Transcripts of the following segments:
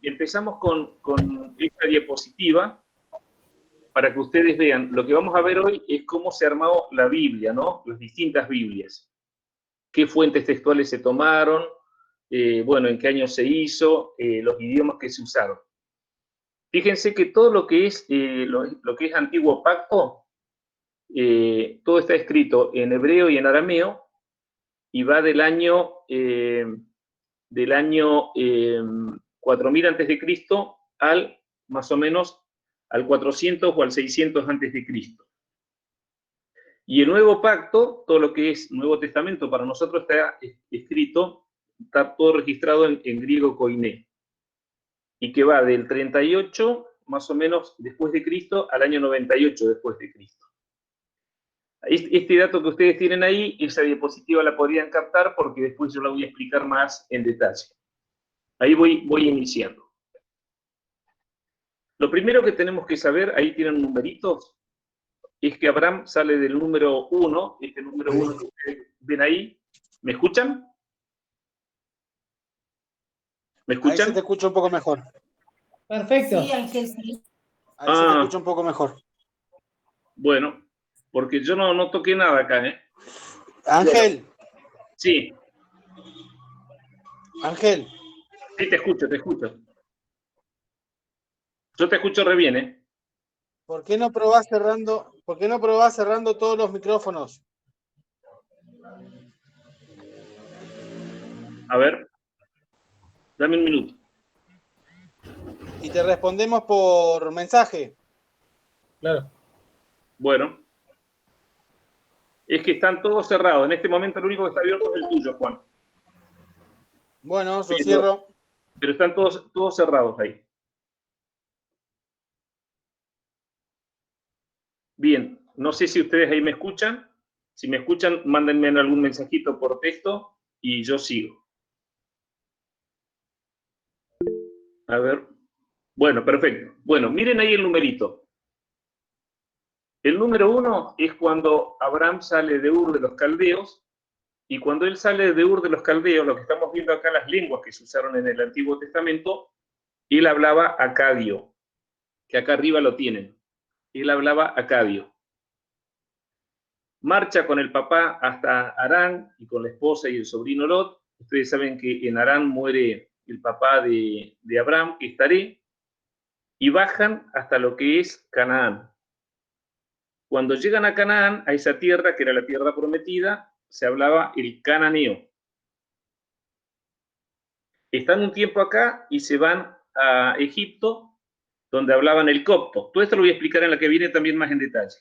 empezamos con esta diapositiva para que ustedes vean. Lo que vamos a ver hoy es cómo se armó la Biblia, ¿no? Las distintas Biblias. Qué fuentes textuales se tomaron, bueno, en qué año se hizo, los idiomas que se usaron. Fíjense que todo lo que es, lo que es Antiguo Pacto, todo está escrito en hebreo y en arameo, y va del año 4000 antes de Cristo al más o menos al 400 o al 600 antes de Cristo. Y el Nuevo Pacto, todo lo que es Nuevo Testamento para nosotros está escrito, está todo registrado en griego koiné, y que va del 38 más o menos después de Cristo al año 98 después de Cristo. Este dato que ustedes tienen ahí, esa diapositiva la podrían captar porque después yo la voy a explicar más en detalle. Ahí voy iniciando. Lo primero que tenemos que saber, ahí tienen numeritos, es que Abraham sale del número 1, este número 1 que ustedes ven ahí. ¿Me escuchan? ¿Me escuchan? Ahí se te escucha un poco mejor. Perfecto. Sí, Ángel, sí. Ahí se te escucha un poco mejor. Bueno, porque yo no toqué nada acá, ¿eh? Ángel. Bueno, sí. Ángel. Sí, te escucho. Yo te escucho re bien, ¿eh? ¿Por qué no probás cerrando todos los micrófonos? A ver. Dame un minuto. Y te respondemos por mensaje. Claro. Bueno. Es que están todos cerrados. En este momento el único que está abierto es el tuyo, Juan. Bueno, yo cierro. Pero están todos cerrados ahí. Bien, no sé si ustedes ahí me escuchan. Si me escuchan, mándenme algún mensajito por texto y yo sigo. A ver. Bueno, perfecto. Bueno, miren ahí el numerito. El número 1 es cuando Abraham sale de Ur de los Caldeos, y cuando él sale de Ur de los Caldeos, lo que estamos viendo acá, las lenguas que se usaron en el Antiguo Testamento, él hablaba acadio, que acá arriba lo tienen. Él hablaba acadio. Marcha con el papá hasta Harán y con la esposa y el sobrino Lot. Ustedes saben que en Harán muere el papá de Abraham, que es Taré, y bajan hasta lo que es Canaán. Cuando llegan a Canaán, a esa tierra que era la tierra prometida, se hablaba el cananeo. Están un tiempo acá y se van a Egipto, donde hablaban el copto. Todo esto lo voy a explicar en la que viene también más en detalle.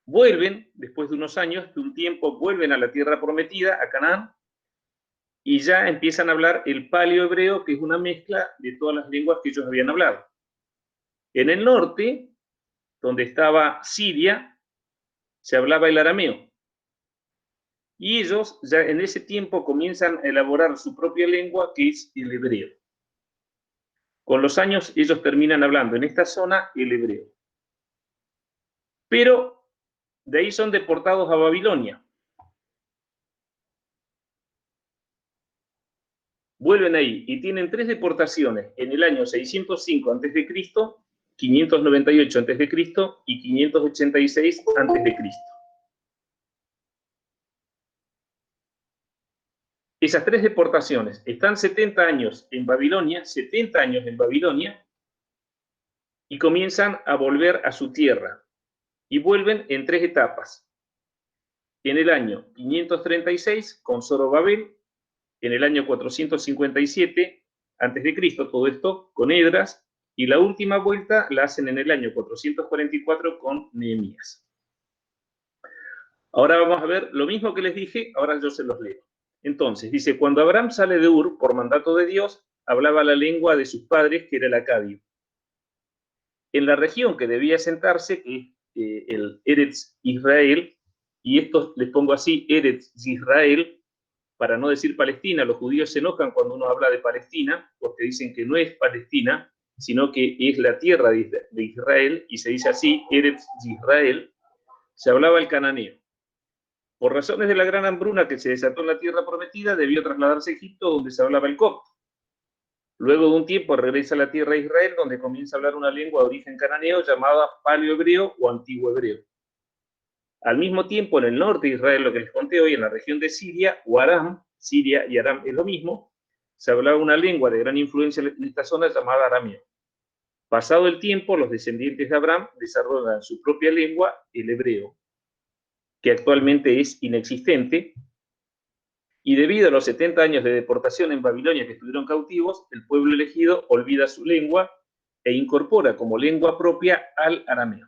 Vuelven, después de unos años, de un tiempo, vuelven a la tierra prometida, a Canaán, y ya empiezan a hablar el paleohebreo, que es una mezcla de todas las lenguas que ellos habían hablado. En el norte, donde estaba Siria, se hablaba el arameo. Y ellos ya en ese tiempo comienzan a elaborar su propia lengua, que es el hebreo. Con los años ellos terminan hablando en esta zona el hebreo. Pero de ahí son deportados a Babilonia. Vuelven ahí y tienen 3 deportaciones en el año 605 a.C., 598 a.C. y 586 a.C. Esas 3 deportaciones están 70 años en Babilonia, y comienzan a volver a su tierra. Y vuelven en 3 etapas. En el año 536 con Zorobabel, en el año 457 a.C., todo esto con Esdras, y la última vuelta la hacen en el año 444 con Nehemías. Ahora vamos a ver lo mismo que les dije, ahora yo se los leo. Entonces, dice, cuando Abraham sale de Ur, por mandato de Dios, hablaba la lengua de sus padres, que era el acadio. En la región que debía sentarse, que es el Eretz Israel, y esto les pongo así, Eretz Israel, para no decir Palestina. Los judíos se enojan cuando uno habla de Palestina, porque dicen que no es Palestina, sino que es la tierra de Israel, y se dice así, Eretz Israel. Se hablaba el cananeo. Por razones de la gran hambruna que se desató en la tierra prometida, debió trasladarse a Egipto, donde se hablaba el copto. Luego de un tiempo regresa a la tierra de Israel, donde comienza a hablar una lengua de origen cananeo llamada paleohebreo o antiguo hebreo. Al mismo tiempo, en el norte de Israel, lo que les conté hoy, en la región de Siria o Aram, Siria y Aram es lo mismo, se hablaba una lengua de gran influencia en esta zona llamada arameo. Pasado el tiempo, los descendientes de Abraham desarrollan su propia lengua, el hebreo, que actualmente es inexistente, y debido a los 70 años de deportación en Babilonia que estuvieron cautivos, el pueblo elegido olvida su lengua e incorpora como lengua propia al arameo.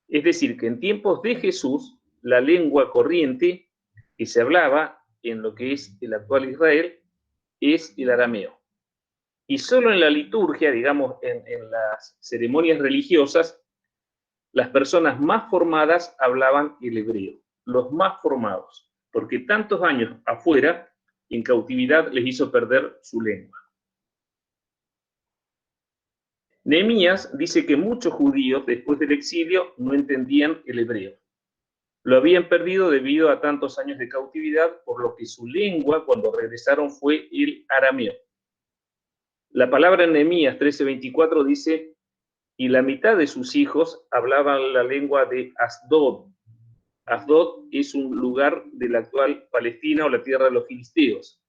Es decir, que en tiempos de Jesús, la lengua corriente que se hablaba en lo que es el actual Israel es el arameo. Y solo en la liturgia, digamos, en las ceremonias religiosas, las personas más formadas hablaban el hebreo, los más formados, porque tantos años afuera, en cautividad, les hizo perder su lengua. Nehemías dice que muchos judíos, después del exilio, no entendían el hebreo. Lo habían perdido debido a tantos años de cautividad, por lo que su lengua, cuando regresaron, fue el arameo. La palabra en Nehemías 13:24 dice: y la mitad de sus hijos hablaban la lengua de Asdod. Asdod es un lugar de la actual Palestina o la tierra de los filisteos.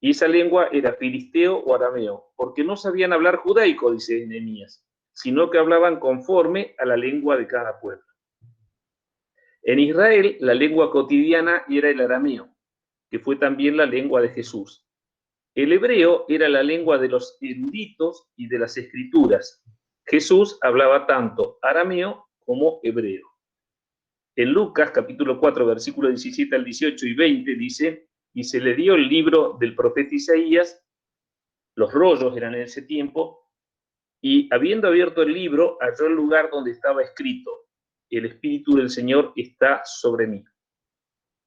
Y esa lengua era filisteo o arameo, porque no sabían hablar judaico, dice Nehemías, sino que hablaban conforme a la lengua de cada pueblo. En Israel, la lengua cotidiana era el arameo, que fue también la lengua de Jesús. El hebreo era la lengua de los eruditos y de las escrituras. Jesús hablaba tanto arameo como hebreo. En Lucas capítulo 4, versículo 17 al 18 y 20 dice: y se le dio el libro del profeta Isaías, los rollos eran en ese tiempo, y habiendo abierto el libro, halló el lugar donde estaba escrito: el Espíritu del Señor está sobre mí.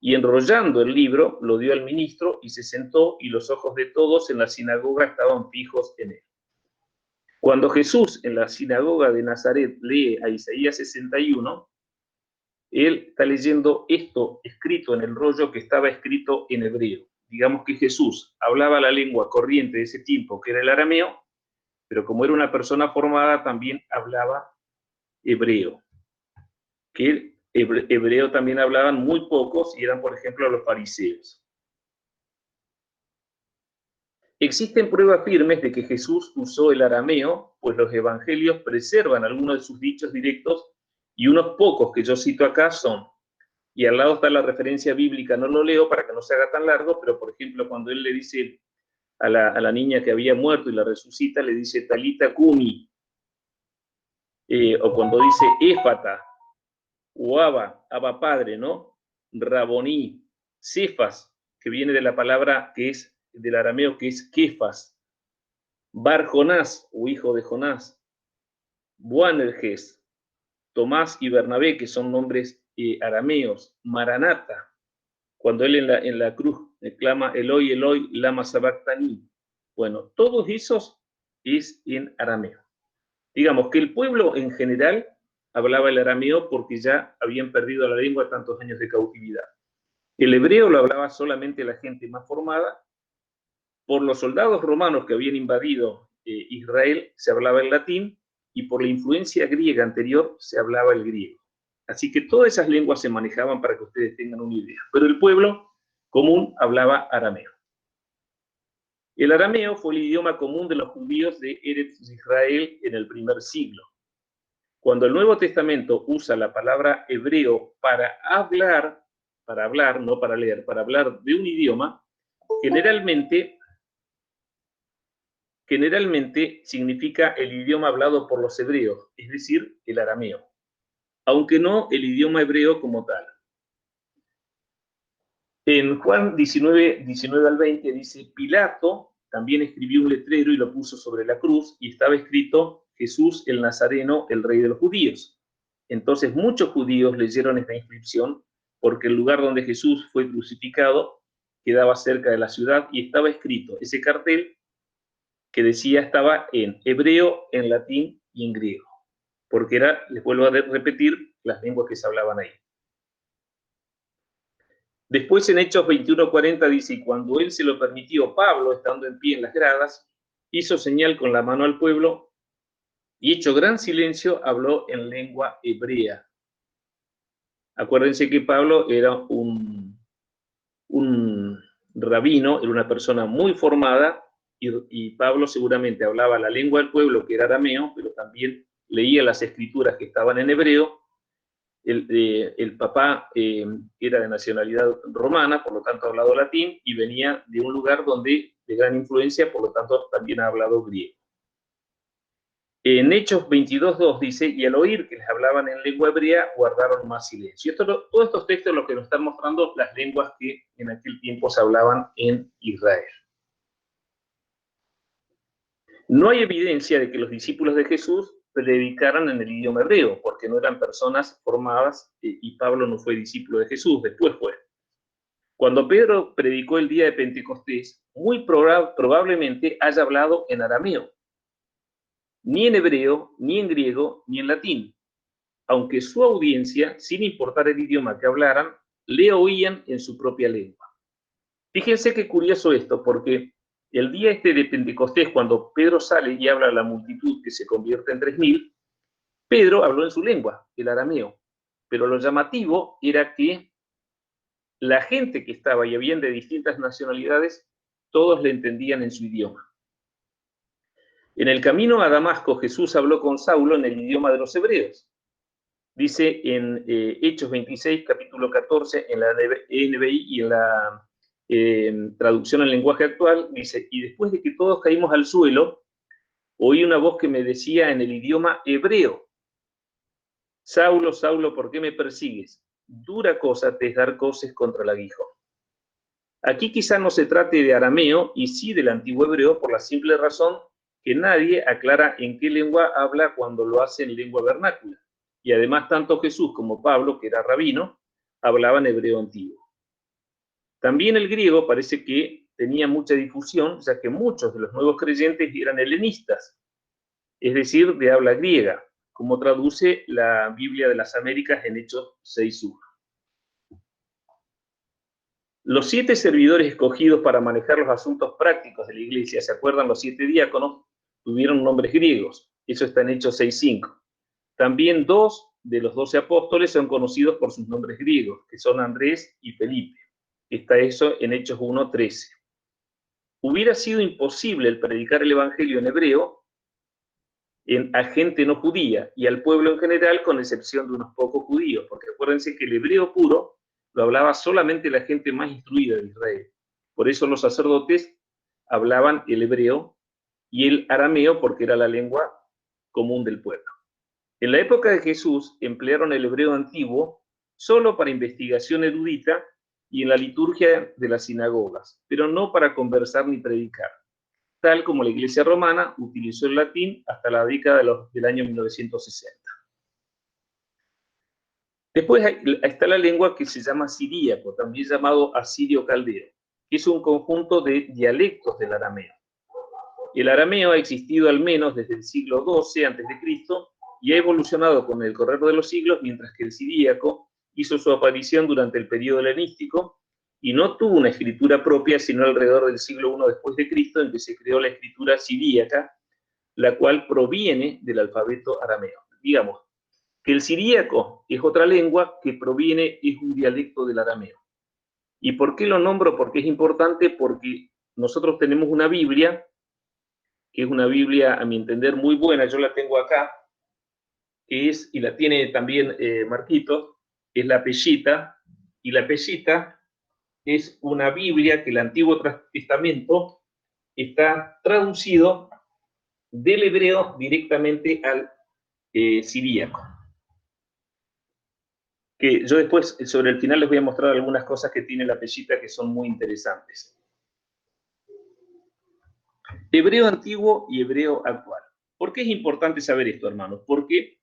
Y enrollando el libro, lo dio al ministro y se sentó, y los ojos de todos en la sinagoga estaban fijos en él. Cuando Jesús en la sinagoga de Nazaret lee a Isaías 61, él está leyendo esto escrito en el rollo que estaba escrito en hebreo. Digamos que Jesús hablaba la lengua corriente de ese tiempo, que era el arameo, pero como era una persona formada, también hablaba hebreo. Que hebreo también hablaban muy pocos, y eran, por ejemplo, los fariseos. Existen pruebas firmes de que Jesús usó el arameo, pues los evangelios preservan algunos de sus dichos directos, y unos pocos que yo cito acá son, y al lado está la referencia bíblica, no lo leo para que no se haga tan largo, pero por ejemplo cuando él le dice a la niña que había muerto y la resucita, le dice Talita Kumi, o cuando dice Éfata, o Abba Padre, ¿no? Raboní, Cefas, que viene de la palabra que es del arameo, que es Kefas, Bar Jonás, o hijo de Jonás, Boanerges, Tomás y Bernabé, que son nombres arameos, Maranata, cuando él en la cruz clama Eloi, Eloi, lama sabactani. Bueno, todos esos es en arameo. Digamos que el pueblo en general hablaba el arameo porque ya habían perdido la lengua tantos años de cautividad. El hebreo lo hablaba solamente la gente más formada. Por los soldados romanos que habían invadido Israel se hablaba el latín, y por la influencia griega anterior se hablaba el griego. Así que todas esas lenguas se manejaban para que ustedes tengan una idea. Pero el pueblo común hablaba arameo. El arameo fue el idioma común de los judíos de Eretz Israel en el primer siglo. Cuando el Nuevo Testamento usa la palabra hebreo para hablar, no para leer, para hablar de un idioma, generalmente significa el idioma hablado por los hebreos, es decir, el arameo, aunque no el idioma hebreo como tal. En Juan 19 al 20 dice: Pilato también escribió un letrero y lo puso sobre la cruz, y estaba escrito: Jesús el Nazareno, el Rey de los Judíos. Entonces muchos judíos leyeron esta inscripción, porque el lugar donde Jesús fue crucificado quedaba cerca de la ciudad, y estaba escrito ese cartel que decía, estaba en hebreo, en latín y en griego, porque era, les vuelvo a repetir, las lenguas que se hablaban ahí. Después en Hechos 21:40 dice, y cuando él se lo permitió, Pablo, estando en pie en las gradas, hizo señal con la mano al pueblo y hecho gran silencio, habló en lengua hebrea. Acuérdense que Pablo era un rabino, era una persona muy formada, y Pablo seguramente hablaba la lengua del pueblo, que era arameo, pero también leía las escrituras que estaban en hebreo. El papá era de nacionalidad romana, por lo tanto ha hablado latín, y venía de un lugar donde de gran influencia, por lo tanto también ha hablado griego. En Hechos 22:2 dice, y al oír que les hablaban en lengua hebrea, guardaron más silencio. Todos estos textos lo que nos están mostrando las lenguas que en aquel tiempo se hablaban en Israel. No hay evidencia de que los discípulos de Jesús predicaran en el idioma hebreo, porque no eran personas formadas, y Pablo no fue discípulo de Jesús, después fue. Cuando Pedro predicó el día de Pentecostés, muy probablemente haya hablado en arameo, ni en hebreo, ni en griego, ni en latín, aunque su audiencia, sin importar el idioma que hablaran, le oían en su propia lengua. Fíjense qué curioso esto, porque el día de Pentecostés, cuando Pedro sale y habla a la multitud que se convierte en 3.000, Pedro habló en su lengua, el arameo, pero lo llamativo era que la gente que estaba, y habían de distintas nacionalidades, todos le entendían en su idioma. En el camino a Damasco, Jesús habló con Saulo en el idioma de los hebreos. Dice en Hechos 26, capítulo 14, en la NBI y en la traducción al lenguaje actual, dice, y después de que todos caímos al suelo, oí una voz que me decía en el idioma hebreo, Saulo, Saulo, ¿por qué me persigues? Dura cosa te es dar coces contra el aguijón. Aquí quizá no se trate de arameo, y sí del antiguo hebreo, por la simple razón que nadie aclara en qué lengua habla cuando lo hace en lengua vernácula. Y además tanto Jesús como Pablo, que era rabino, hablaban hebreo antiguo. También el griego parece que tenía mucha difusión, ya que muchos de los nuevos creyentes eran helenistas, es decir, de habla griega, como traduce la Biblia de las Américas en Hechos 6:1. Los 7 servidores escogidos para manejar los asuntos prácticos de la iglesia, ¿se acuerdan? Los 7 diáconos tuvieron nombres griegos, eso está en Hechos 6:5. También 2 de los 12 apóstoles son conocidos por sus nombres griegos, que son Andrés y Felipe. Está eso en Hechos 1:13. Hubiera sido imposible el predicar el evangelio en hebreo a gente no judía y al pueblo en general, con excepción de unos pocos judíos, porque acuérdense que el hebreo puro lo hablaba solamente la gente más instruida de Israel. Por eso los sacerdotes hablaban el hebreo y el arameo, porque era la lengua común del pueblo. En la época de Jesús emplearon el hebreo antiguo solo para investigación erudita y en la liturgia de las sinagogas, pero no para conversar ni predicar, tal como la Iglesia romana utilizó el latín hasta la década del año 1960. Después está la lengua que se llama siríaco, también llamado asirio-caldeo, que es un conjunto de dialectos del arameo. El arameo ha existido al menos desde el siglo XII a.C. y ha evolucionado con el correr de los siglos, mientras que el siríaco hizo su aparición durante el periodo helenístico y no tuvo una escritura propia sino alrededor del siglo I después de Cristo, en que se creó la escritura siríaca, la cual proviene del alfabeto arameo. Digamos que el siríaco es otra lengua que es un dialecto del arameo. ¿Y por qué lo nombro? Porque es importante, porque nosotros tenemos una Biblia, que es una Biblia, a mi entender, muy buena, yo la tengo acá, y la tiene también Marquitos, es la Peshita, y la Peshita es una Biblia que el Antiguo Testamento está traducido del hebreo directamente al siríaco. Que yo después, sobre el final, les voy a mostrar algunas cosas que tiene la Peshita que son muy interesantes. Hebreo antiguo y hebreo actual. ¿Por qué es importante saber esto, hermanos? Porque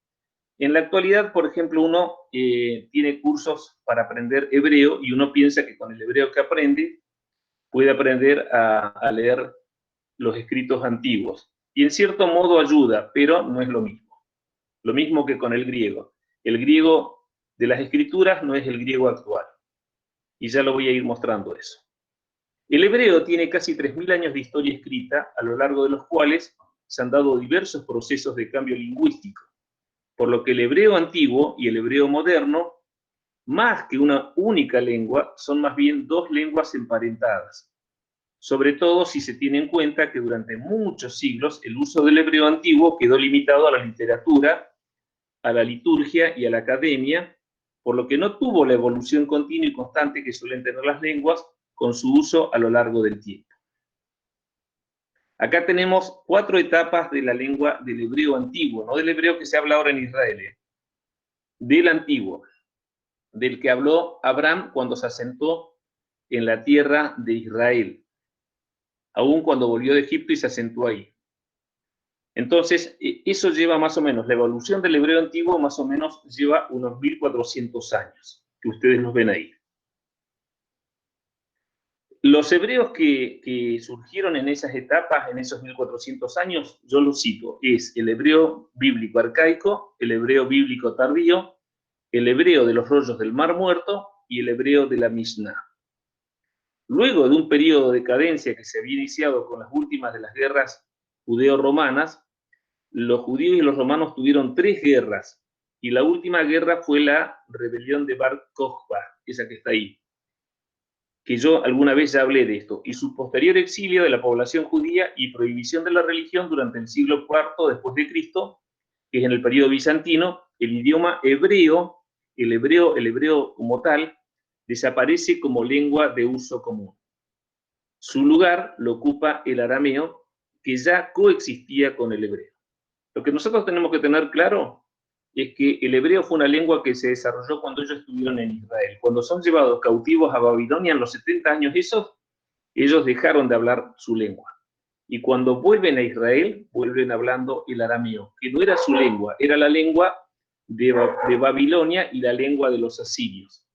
en la actualidad, por ejemplo, uno tiene cursos para aprender hebreo y uno piensa que con el hebreo que aprende puede aprender a leer los escritos antiguos. Y en cierto modo ayuda, pero no es lo mismo. Lo mismo que con el griego. El griego de las escrituras no es el griego actual. Y ya lo voy a ir mostrando eso. El hebreo tiene casi 3000 años de historia escrita, a lo largo de los cuales se han dado diversos procesos de cambio lingüístico, por lo que el hebreo antiguo y el hebreo moderno, más que una única lengua, son más bien dos lenguas emparentadas, sobre todo si se tiene en cuenta que durante muchos siglos el uso del hebreo antiguo quedó limitado a la literatura, a la liturgia y a la academia, por lo que no tuvo la evolución continua y constante que suelen tener las lenguas con su uso a lo largo del tiempo. Acá tenemos 4 etapas de la lengua del hebreo antiguo, no del hebreo que se habla ahora en Israel, del antiguo, del que habló Abraham cuando se asentó en la tierra de Israel, aún cuando volvió de Egipto y se asentó ahí. Entonces, eso lleva más o menos, la evolución del hebreo antiguo más o menos lleva unos 1400 años, que ustedes los ven ahí. Los hebreos que surgieron en esas etapas, en esos 1400 años, yo los cito, es el hebreo bíblico arcaico, el hebreo bíblico tardío, el hebreo de los rollos del Mar Muerto y el hebreo de la Mishnah. Luego de un periodo de decadencia que se había iniciado con las últimas de las guerras judeo-romanas, los judíos y los romanos tuvieron 3 guerras, y la última guerra fue la rebelión de Bar Kokhba, esa que está ahí, que yo alguna vez ya hablé de esto, y su posterior exilio de la población judía y prohibición de la religión durante el siglo IV después de Cristo, que es en el periodo bizantino, el idioma hebreo, el hebreo como tal, desaparece como lengua de uso común. Su lugar lo ocupa el arameo, que ya coexistía con el hebreo. Lo que nosotros tenemos que tener claro es que el hebreo fue una lengua que se desarrolló cuando ellos estuvieron en Israel. Cuando son llevados cautivos a Babilonia en los 70 años esos, ellos dejaron de hablar su lengua. Y cuando vuelven a Israel, vuelven hablando el arameo, que no era su lengua, era la lengua de Babilonia y la lengua de los asirios.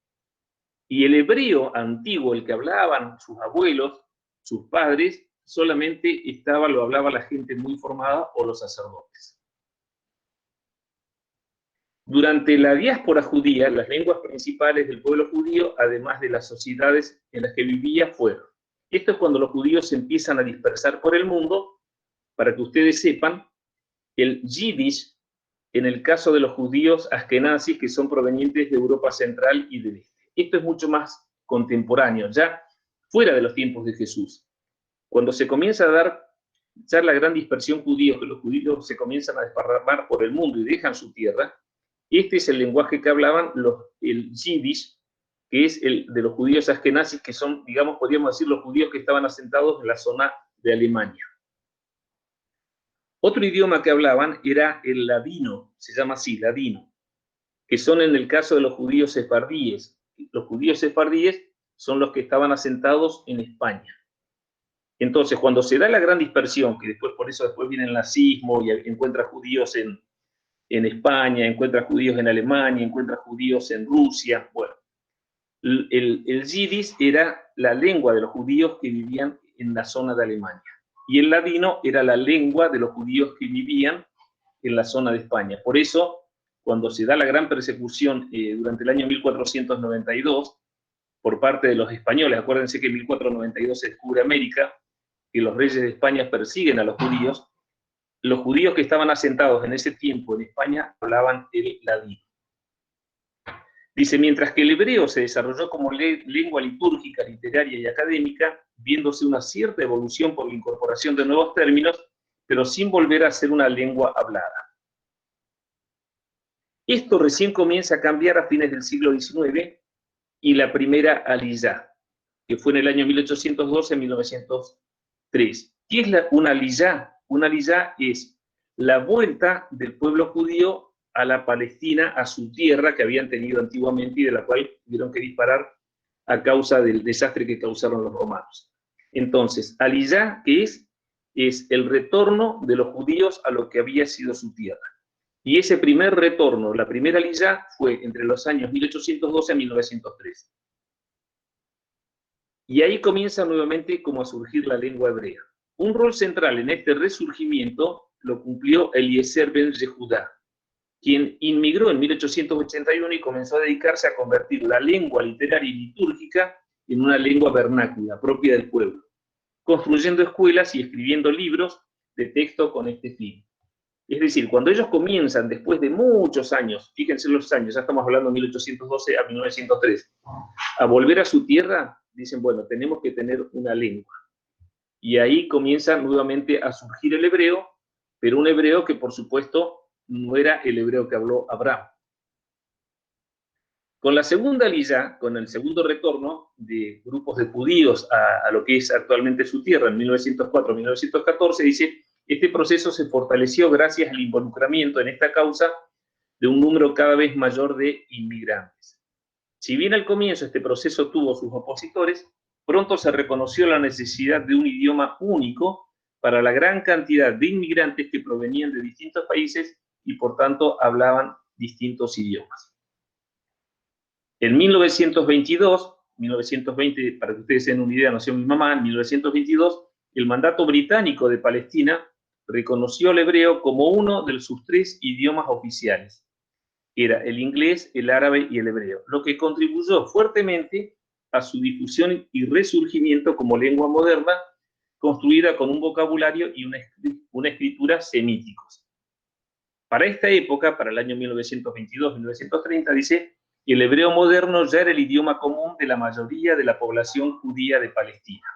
Y el hebreo antiguo, el que hablaban sus abuelos, sus padres, solamente lo hablaba la gente muy formada o los sacerdotes. Durante la diáspora judía, las lenguas principales del pueblo judío, además de las sociedades en las que vivía, fueron. Esto es cuando los judíos se empiezan a dispersar por el mundo. Para que ustedes sepan, el yiddish, en el caso de los judíos askenazis, que son provenientes de Europa Central y del Este. Esto es mucho más contemporáneo, ya fuera de los tiempos de Jesús. Cuando se comienza a dar ya la gran dispersión judía, que los judíos se comienzan a desparramar por el mundo y dejan su tierra, este es el lenguaje que hablaban el yiddish, que es el de los judíos askenazis, que son, digamos, podríamos decir, los judíos que estaban asentados en la zona de Alemania. Otro idioma que hablaban era el ladino, se llama así, ladino, que son en el caso de los judíos sefardíes. Los judíos sefardíes son los que estaban asentados en España. Entonces, cuando se da la gran dispersión, que por eso después viene el nazismo y encuentra judíos en España, encuentra judíos en Alemania, encuentra judíos en Rusia, bueno, el yiddish era la lengua de los judíos que vivían en la zona de Alemania. Y el ladino era la lengua de los judíos que vivían en la zona de España. Por eso, cuando se da la gran persecución durante el año 1492, por parte de los españoles, acuérdense que en 1492 se descubre América, que los reyes de España persiguen a los judíos que estaban asentados en ese tiempo en España hablaban el ladino. Dice, mientras que el hebreo se desarrolló como lengua litúrgica, literaria y académica, viéndose una cierta evolución por la incorporación de nuevos términos, pero sin volver a ser una lengua hablada. Esto recién comienza a cambiar a fines del siglo XIX y la primera aliyá, que fue en el año 1812-1903. ¿Qué es una aliyá? Una aliyá es la vuelta del pueblo judío a la Palestina, a su tierra que habían tenido antiguamente y de la cual tuvieron que disparar a causa del desastre que causaron los romanos. Entonces, aliyá, ¿qué es? Es el retorno de los judíos a lo que había sido su tierra. Y ese primer retorno, la primera aliyá, fue entre los años 1812 a 1903. Y ahí comienza nuevamente como a surgir la lengua hebrea. Un rol central en este resurgimiento lo cumplió Eliezer ben Yehudá, quien inmigró en 1881 y comenzó a dedicarse a convertir la lengua literaria y litúrgica en una lengua vernácula, propia del pueblo, construyendo escuelas y escribiendo libros de texto con este fin. Es decir, cuando ellos comienzan, después de muchos años, fíjense los años, ya estamos hablando de 1812 a 1903, a volver a su tierra, dicen, bueno, tenemos que tener una lengua. Y ahí comienza nuevamente a surgir el hebreo, pero un hebreo que, por supuesto, no era el hebreo que habló Abraham. Con la segunda aliyá, con el segundo retorno de grupos de judíos a lo que es actualmente su tierra, en 1904-1914, dice, este proceso se fortaleció gracias al involucramiento en esta causa de un número cada vez mayor de inmigrantes. Si bien al comienzo este proceso tuvo sus opositores, pronto se reconoció la necesidad de un idioma único para la gran cantidad de inmigrantes que provenían de distintos países y por tanto hablaban distintos idiomas. En 1920, para que ustedes den una idea, nació mi mamá, en 1922, el mandato británico de Palestina reconoció el hebreo como uno de sus 3 idiomas oficiales. Era el inglés, el árabe y el hebreo, lo que contribuyó fuertemente a su difusión y resurgimiento como lengua moderna, construida con un vocabulario y una escritura semíticos. Para esta época, para el año 1922-1930, dice, el hebreo moderno ya era el idioma común de la mayoría de la población judía de Palestina.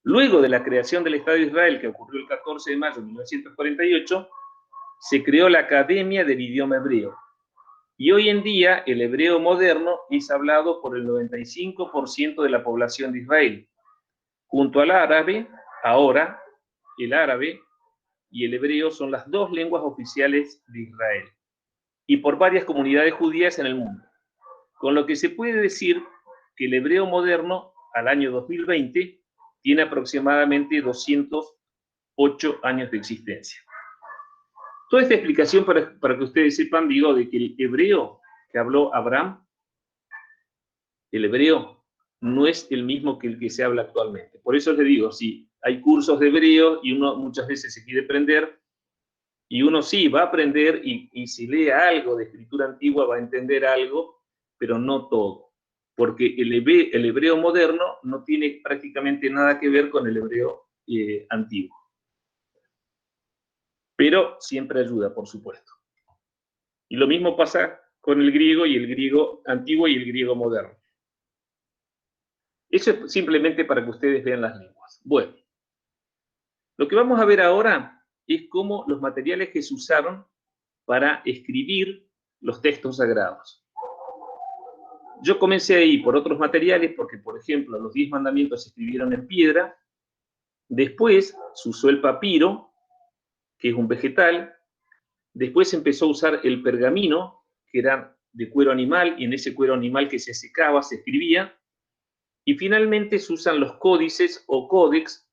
Luego de la creación del Estado de Israel, que ocurrió el 14 de mayo de 1948, se creó la Academia del Idioma Hebreo. Y hoy en día el hebreo moderno es hablado por el 95% de la población de Israel. Junto al árabe, ahora, el árabe y el hebreo son las 2 lenguas oficiales de Israel, y por varias comunidades judías en el mundo. Con lo que se puede decir que el hebreo moderno, al año 2020, tiene aproximadamente 208 años de existencia. Toda esta explicación para que ustedes sepan, digo, de que el hebreo que habló Abraham, el hebreo no es el mismo que el que se habla actualmente. Por eso les digo, si hay cursos de hebreo y uno muchas veces se quiere aprender, y uno sí va a aprender y si lee algo de escritura antigua va a entender algo, pero no todo. Porque el hebreo moderno no tiene prácticamente nada que ver con el hebreo antiguo. Pero siempre ayuda, por supuesto. Y lo mismo pasa con el griego antiguo y el griego moderno. Eso es simplemente para que ustedes vean las lenguas. Bueno, lo que vamos a ver ahora es cómo los materiales que se usaron para escribir los textos sagrados. Yo comencé ahí por otros materiales porque, por ejemplo, los 10 mandamientos se escribieron en piedra. Después se usó el papiro, que es un vegetal. Después se empezó a usar el pergamino, que era de cuero animal, y en ese cuero animal que se secaba se escribía. Y finalmente se usan los códices o códex,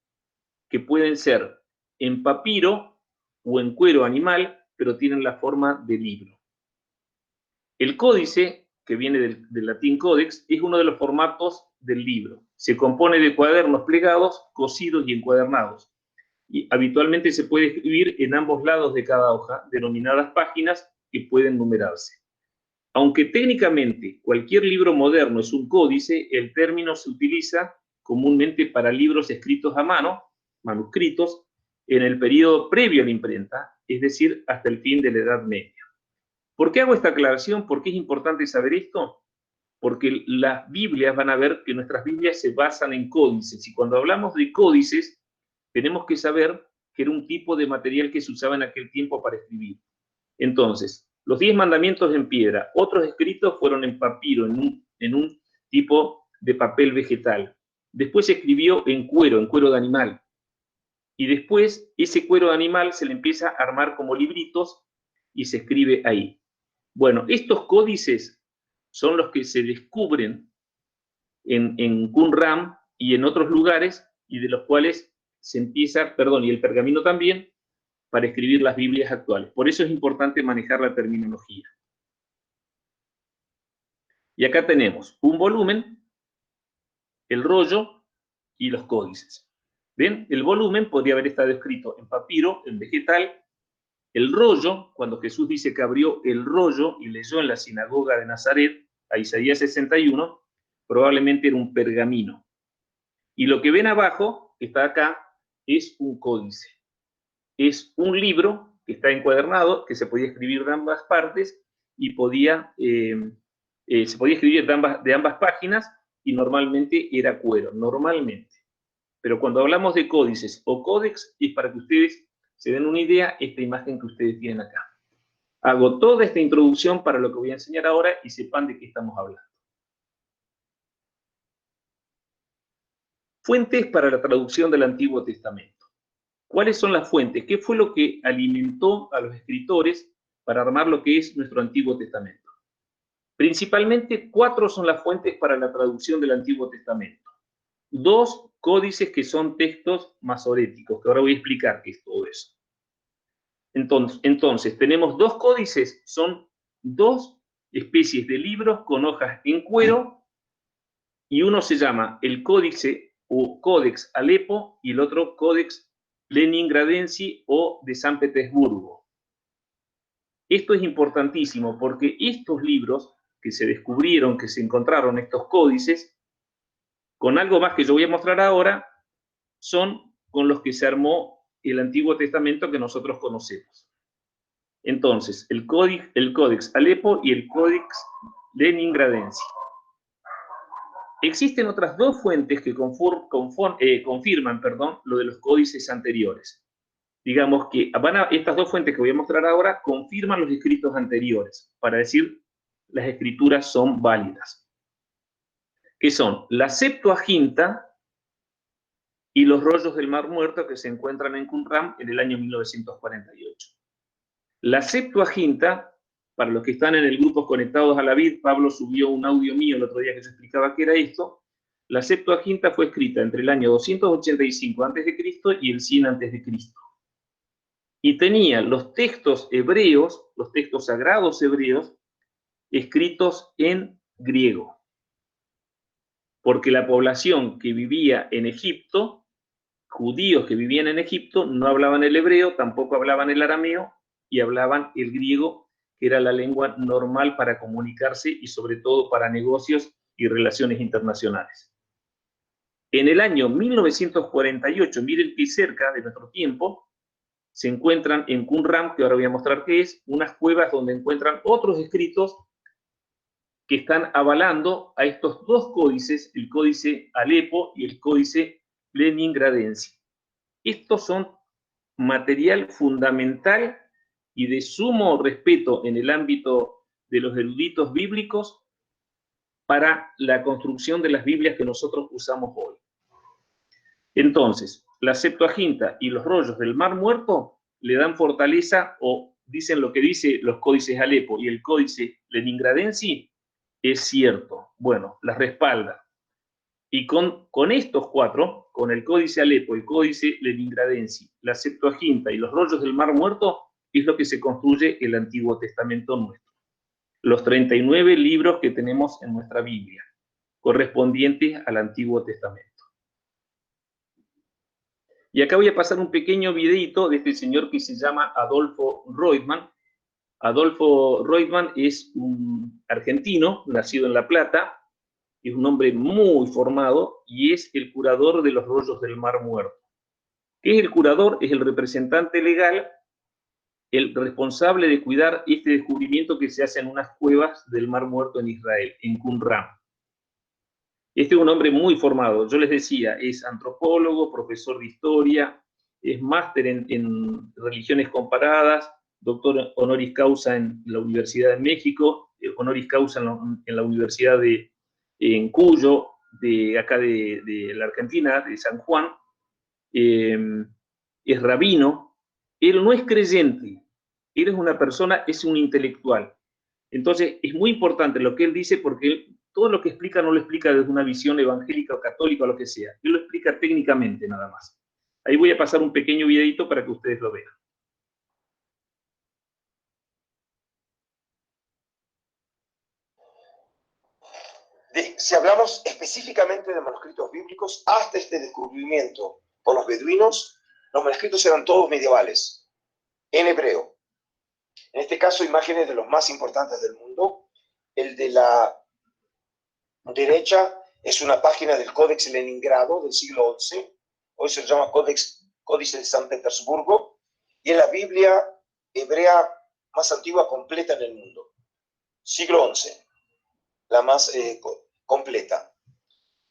que pueden ser en papiro o en cuero animal, pero tienen la forma de libro. El códice, que viene del latín codex, es uno de los formatos del libro. Se compone de cuadernos plegados, cosidos y encuadernados. Y habitualmente se puede escribir en ambos lados de cada hoja, denominadas páginas, que pueden numerarse. Aunque técnicamente cualquier libro moderno es un códice, el término se utiliza comúnmente para libros escritos a mano, manuscritos, en el periodo previo a la imprenta, es decir, hasta el fin de la Edad Media. ¿Por qué hago esta aclaración? ¿Por qué es importante saber esto? Porque las Biblias, van a ver que nuestras Biblias se basan en códices, y cuando hablamos de códices, tenemos que saber que era un tipo de material que se usaba en aquel tiempo para escribir. Entonces, los 10 mandamientos en piedra, otros escritos fueron en papiro, en un tipo de papel vegetal. Después se escribió en cuero de animal. Y después ese cuero de animal se le empieza a armar como libritos y se escribe ahí. Bueno, estos códices son los que se descubren en Qumran y en otros lugares, y de los cuales se empieza, y el pergamino también, para escribir las Biblias actuales. Por eso es importante manejar la terminología. Y acá tenemos un volumen, el rollo y los códices. ¿Ven? El volumen podría haber estado escrito en papiro, en vegetal, El rollo, cuando Jesús dice que abrió el rollo y leyó en la sinagoga de Nazaret a Isaías 61, probablemente era un pergamino. Y lo que ven abajo, que está acá, es un códice. Es un libro que está encuadernado, que se podía escribir de ambas partes y se podía escribir de ambas páginas, y normalmente era cuero, normalmente. Pero cuando hablamos de códices o códex, es para que ustedes se den una idea, esta imagen que ustedes tienen acá. Hago toda esta introducción para lo que voy a enseñar ahora y sepan de qué estamos hablando. Fuentes para la traducción del Antiguo Testamento. ¿Cuáles son las fuentes? ¿Qué fue lo que alimentó a los escritores para armar lo que es nuestro Antiguo Testamento? Principalmente 4 son las fuentes para la traducción del Antiguo Testamento. 2 códices que son textos masoréticos, que ahora voy a explicar qué es todo eso. Entonces tenemos 2 códices, son 2 especies de libros con hojas en cuero, y uno se llama el Códice o Codex Alepo y el otro Codex Leningradense o de San Petersburgo. Esto es importantísimo porque estos libros que se descubrieron, que se encontraron, estos códices, con algo más que yo voy a mostrar ahora, son con los que se armó el Antiguo Testamento que nosotros conocemos. Entonces, el Codex Alepo y el Codex Leningradense. Existen otras 2 fuentes que confirman lo de los códices anteriores. Digamos que estas 2 fuentes que voy a mostrar ahora confirman los escritos anteriores, para decir las escrituras son válidas. Que son la Septuaginta y los rollos del Mar Muerto que se encuentran en Qumran en el año 1948. La Septuaginta, para los que están en el grupo Conectados a la Vid, Pablo subió un audio mío el otro día que yo explicaba qué era esto. La Septuaginta fue escrita entre el año 285 a.C. y el 100 a.C. Y tenía los textos hebreos, los textos sagrados hebreos, escritos en griego. Porque la población que vivía en Egipto, judíos que vivían en Egipto, no hablaban el hebreo, tampoco hablaban el arameo, y hablaban el griego, que era la lengua normal para comunicarse y sobre todo para negocios y relaciones internacionales. En el año 1948, miren que cerca de nuestro tiempo, se encuentran en Qumran, que ahora voy a mostrar qué es, unas cuevas donde encuentran otros escritos que están avalando a estos 2 códices, el Códice Alepo y el Códice Leningradense. Estos son material fundamental y de sumo respeto en el ámbito de los eruditos bíblicos para la construcción de las Biblias que nosotros usamos hoy. Entonces, la Septuaginta y los rollos del Mar Muerto le dan fortaleza, o dicen lo que dice los códices Alepo y el Códice Leningradense, es cierto. Bueno, las respalda. Y con estos 4, con el Códice Alepo, el Códice Leningradense, la Septuaginta y los rollos del Mar Muerto, es lo que se construye el Antiguo Testamento nuestro. Los 39 libros que tenemos en nuestra Biblia, correspondientes al Antiguo Testamento. Y acá voy a pasar un pequeño videito de este señor que se llama Adolfo Reutemann. Adolfo Reutemann es un argentino, nacido en La Plata, es un hombre muy formado y es el curador de los rollos del Mar Muerto. ¿Qué es el curador? Es el representante legal, el responsable de cuidar este descubrimiento que se hace en unas cuevas del Mar Muerto en Israel, en Qumran. Este es un hombre muy formado, yo les decía, es antropólogo, profesor de historia, es máster en religiones comparadas, doctor honoris causa en la Universidad de México, honoris causa en la Universidad en Cuyo, de acá de la Argentina, de San Juan, es rabino. Él no es creyente, él es una persona, es un intelectual. Entonces, es muy importante lo que él dice porque él, todo lo que explica no lo explica desde una visión evangélica o católica o lo que sea. Él lo explica técnicamente nada más. Ahí voy a pasar un pequeño videito para que ustedes lo vean. Si hablamos específicamente de manuscritos bíblicos, hasta este descubrimiento por los beduinos, los manuscritos eran todos medievales, en hebreo. En este caso, imágenes de los más importantes del mundo. El de la derecha es una página del Códex Leningrado del siglo XI. Hoy se llama Códice de San Petersburgo. Y es la Biblia hebrea más antigua completa en el mundo. Siglo XI, la más completa.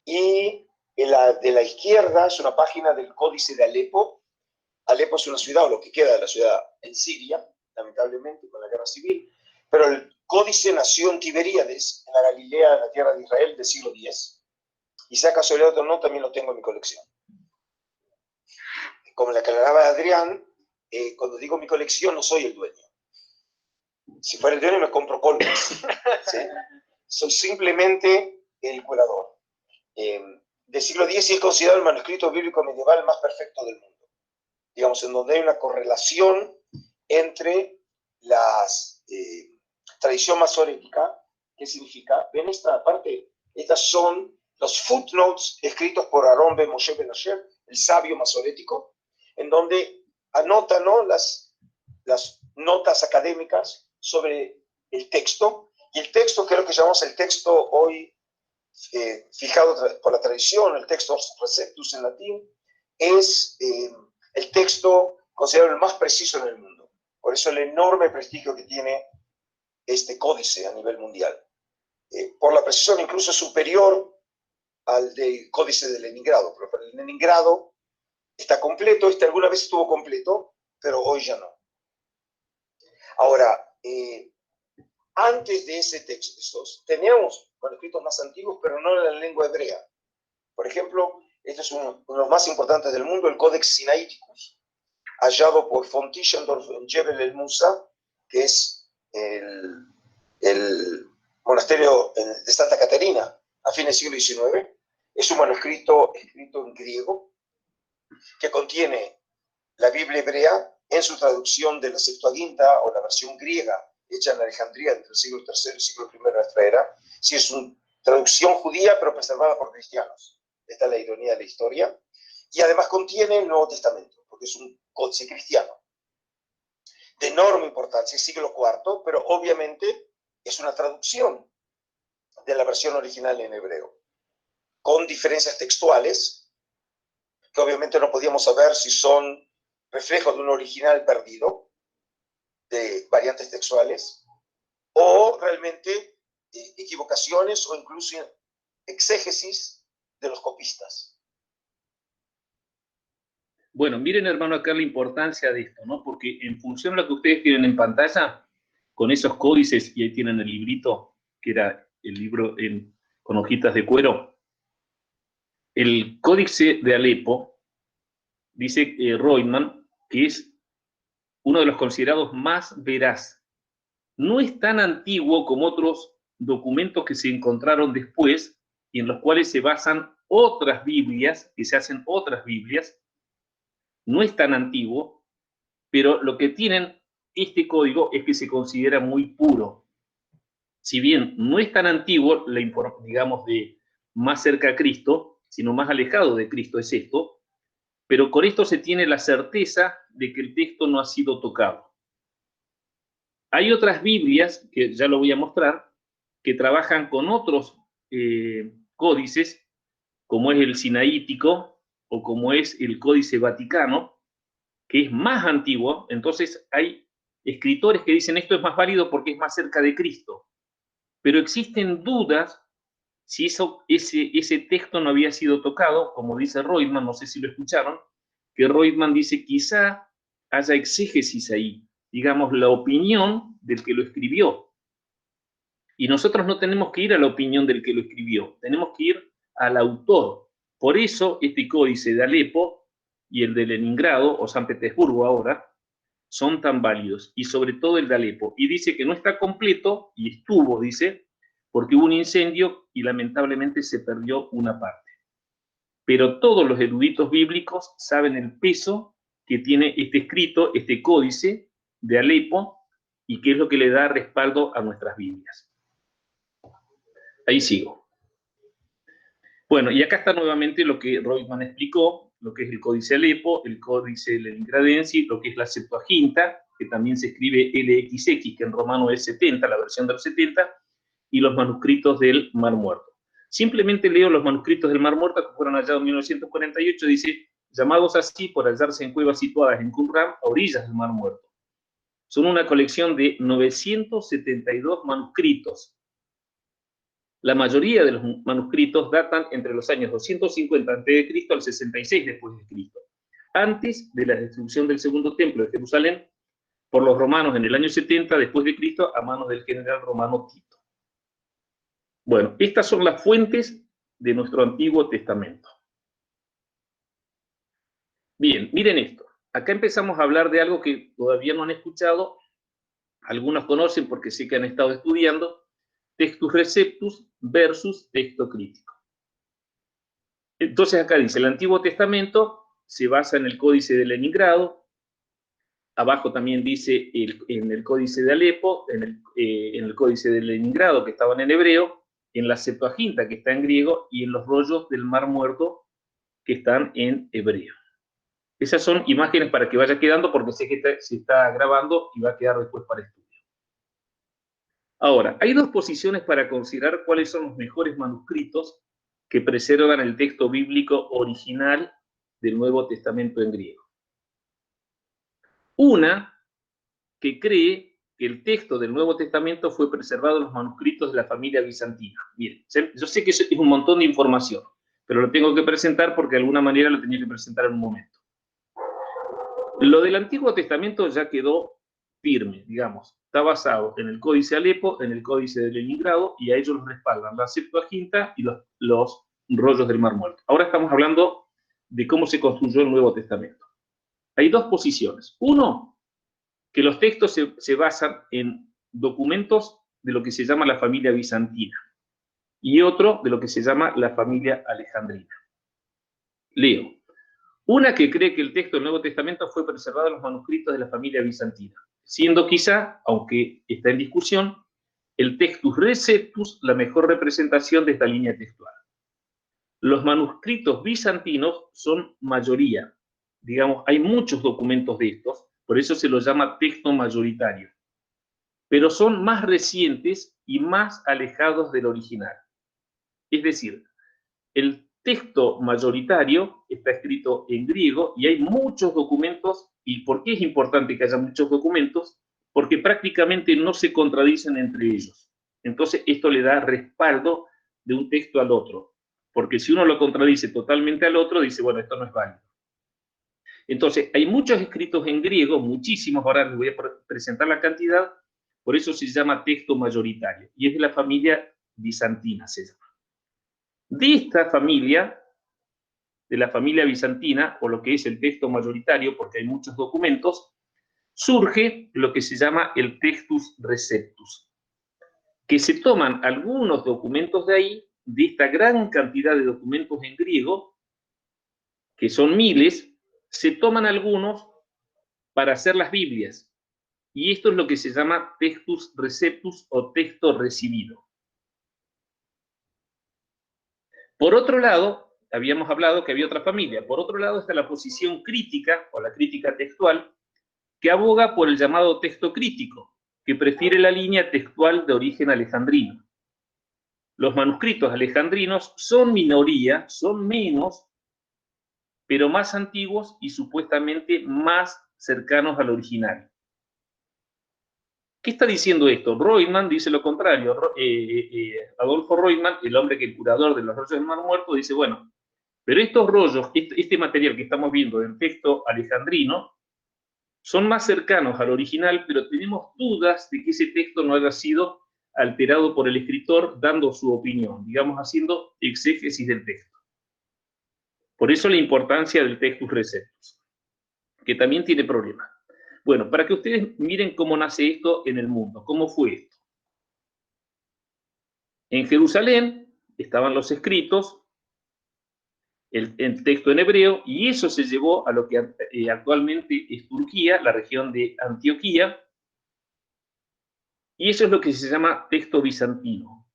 Y de la izquierda es una página del Códice de Alepo. Alepo es una ciudad, o lo que queda de la ciudad, en Siria, lamentablemente, con la guerra civil. Pero el Códice nació en Tiberíades, en la Galilea, en la tierra de Israel, del siglo X. Y sea casualidad o no, también lo tengo en mi colección. Como le aclaraba Adrián, cuando digo mi colección, no soy el dueño. Si fuera el dueño, me compro colmas. ¿Sí? Soy simplemente el curador. Del siglo X y es considerado el manuscrito bíblico medieval más perfecto del mundo. Digamos, en donde hay una correlación entre la tradición masorética. ¿Qué significa? ¿Ven esta parte? Estas son los footnotes escritos por Aarón ben Moshe ben Asher, el sabio masorético, en donde anota, ¿no?, las notas académicas sobre el texto. Y el texto, que es lo que llamamos el texto hoy fijado por la tradición, el texto Receptus en latín, es el texto considerado el más preciso en el mundo. Por eso el enorme prestigio que tiene este códice a nivel mundial. Por la precisión incluso superior al del códice de Leningrado. Pero el Leningrado está completo, alguna vez estuvo completo, pero hoy ya no. Ahora, antes de ese texto, teníamos manuscritos más antiguos, pero no en la lengua hebrea. Por ejemplo, este es uno de los más importantes del mundo, el Codex Sinaiticus, hallado por von Tischendorf en Jebel el Musa, que es el monasterio de Santa Caterina a fines del siglo XIX. Es un manuscrito escrito en griego que contiene la Biblia hebrea en su traducción de la Septuaginta o la versión griega hecha en Alejandría entre el siglo III y el siglo I de nuestra era. Sí, es una traducción judía pero preservada por cristianos. Esta es la ironía de la historia. Y además contiene el Nuevo Testamento, porque es un códice cristiano de enorme importancia, siglo IV, pero obviamente es una traducción de la versión original en hebreo, con diferencias textuales, que obviamente no podíamos saber si son reflejos de un original perdido, de variantes textuales, o realmente equivocaciones o incluso exégesis de los copistas. Bueno, miren, hermano, acá la importancia de esto, ¿no? Porque en función de lo que ustedes tienen en pantalla, con esos códices, y ahí tienen el librito, que era el libro con hojitas de cuero, el Códice de Alepo, dice Reutemann, que es uno de los considerados más veraz. No es tan antiguo como otros documentos que se encontraron después y en los cuales se basan otras Biblias, que se hacen otras Biblias. No es tan antiguo, pero lo que tienen este código es que se considera muy puro. Si bien no es tan antiguo, digamos, de más cerca a Cristo, sino más alejado de Cristo es esto, pero con esto se tiene la certeza de que el texto no ha sido tocado. Hay otras Biblias, que ya lo voy a mostrar, que trabajan con otros códices, como es el Sinaítico o como es el Códice Vaticano, que es más antiguo. Entonces hay escritores que dicen esto es más válido porque es más cerca de Cristo. Pero existen dudas si ese texto no había sido tocado, como dice Reutemann, no sé si lo escucharon, que Reutemann dice quizá haya exégesis ahí, digamos, la opinión del que lo escribió. Y nosotros no tenemos que ir a la opinión del que lo escribió, tenemos que ir al autor. Por eso este códice de Alepo y el de Leningrado, o San Petersburgo ahora, son tan válidos, y sobre todo el de Alepo. Y dice que no está completo, y estuvo, dice, porque hubo un incendio y lamentablemente se perdió una parte. Pero todos los eruditos bíblicos saben el peso que tiene este escrito, este códice de Alepo, y qué es lo que le da respaldo a nuestras Biblias. Ahí sigo. Bueno, y acá está nuevamente lo que Reutemann explicó, lo que es el Códice Alepo, el Códice Leningradense, lo que es la Septuaginta, que también se escribe LXX, que en romano es 70, la versión de los 70, y los manuscritos del Mar Muerto. Simplemente leo los manuscritos del Mar Muerto que fueron hallados en 1948, dice, llamados así por hallarse en cuevas situadas en Qumran, a orillas del Mar Muerto. Son una colección de 972 manuscritos. La mayoría de los manuscritos datan entre los años 250 a.C. al 66 después de Cristo, antes de la destrucción del segundo templo de Jerusalén por los romanos en el año 70 después de Cristo a manos del general romano Tito. Bueno, estas son las fuentes de nuestro Antiguo Testamento. Bien, miren esto. Acá empezamos a hablar de algo que todavía no han escuchado, algunos conocen porque sí que han estado estudiando, Textus Receptus versus texto crítico. Entonces acá dice, el Antiguo Testamento se basa en el Códice de Leningrado, abajo también dice en el Códice de Alepo, en el Códice de Leningrado que estaban en hebreo, en la Septuaginta que está en griego y en los rollos del Mar Muerto que están en hebreo. Esas son imágenes para que vaya quedando porque sé que se está grabando y va a quedar después para estudio. Ahora, hay dos posiciones para considerar cuáles son los mejores manuscritos que preservan el texto bíblico original del Nuevo Testamento en griego. Una, que cree que el texto del Nuevo Testamento fue preservado en los manuscritos de la familia bizantina. Bien, yo sé que eso es un montón de información, pero lo tengo que presentar porque de alguna manera lo tenía que presentar en un momento. Lo del Antiguo Testamento ya quedó firme, digamos. Está basado en el Códice Alepo, en el Códice de Leningrado, y a ellos los respaldan la Septuaginta y los rollos del Mar Muerto. Ahora estamos hablando de cómo se construyó el Nuevo Testamento. Hay dos posiciones. Uno, que los textos se basan en documentos de lo que se llama la familia bizantina, y otro de lo que se llama la familia alejandrina. Leo. Una que cree que el texto del Nuevo Testamento fue preservado en los manuscritos de la familia bizantina, siendo quizá, aunque está en discusión, el Textus Receptus la mejor representación de esta línea textual. Los manuscritos bizantinos son mayoría, digamos, hay muchos documentos de estos, por eso se los llama texto mayoritario, pero son más recientes y más alejados del original. Es decir, el texto mayoritario está escrito en griego y hay muchos documentos. ¿Y por qué es importante que haya muchos documentos? Porque prácticamente no se contradicen entre ellos. Entonces esto le da respaldo de un texto al otro. Porque si uno lo contradice totalmente al otro, dice, bueno, esto no es válido. Entonces hay muchos escritos en griego, muchísimos, ahora les voy a presentar la cantidad, por eso se llama texto mayoritario. Y es de la familia bizantina, se llama. De esta familia, de la familia bizantina, o lo que es el texto mayoritario, porque hay muchos documentos, surge lo que se llama el Textus Receptus, que se toman algunos documentos de ahí, de esta gran cantidad de documentos en griego, que son miles, se toman algunos para hacer las Biblias, y esto es lo que se llama Textus Receptus o texto recibido. Por otro lado, habíamos hablado que había otra familia. Por otro lado está la posición crítica, o la crítica textual, que aboga por el llamado texto crítico, que prefiere la línea textual de origen alejandrino. Los manuscritos alejandrinos son minoría, son menos, pero más antiguos y supuestamente más cercanos al original. ¿Qué está diciendo esto? Reutemann dice lo contrario. Adolfo Reutemann, el hombre que es el curador de los rollos del Mar Muerto, dice, bueno, pero estos rollos, este material que estamos viendo del texto alejandrino, son más cercanos al original, pero tenemos dudas de que ese texto no haya sido alterado por el escritor dando su opinión, digamos, haciendo exégesis del texto. Por eso la importancia del Textus Receptus, que también tiene problemas. Bueno, para que ustedes miren cómo nace esto en el mundo, cómo fue esto. En Jerusalén estaban los escritos, el texto en hebreo, y eso se llevó a lo que actualmente es Turquía, la región de Antioquía, y eso es lo que se llama texto bizantino,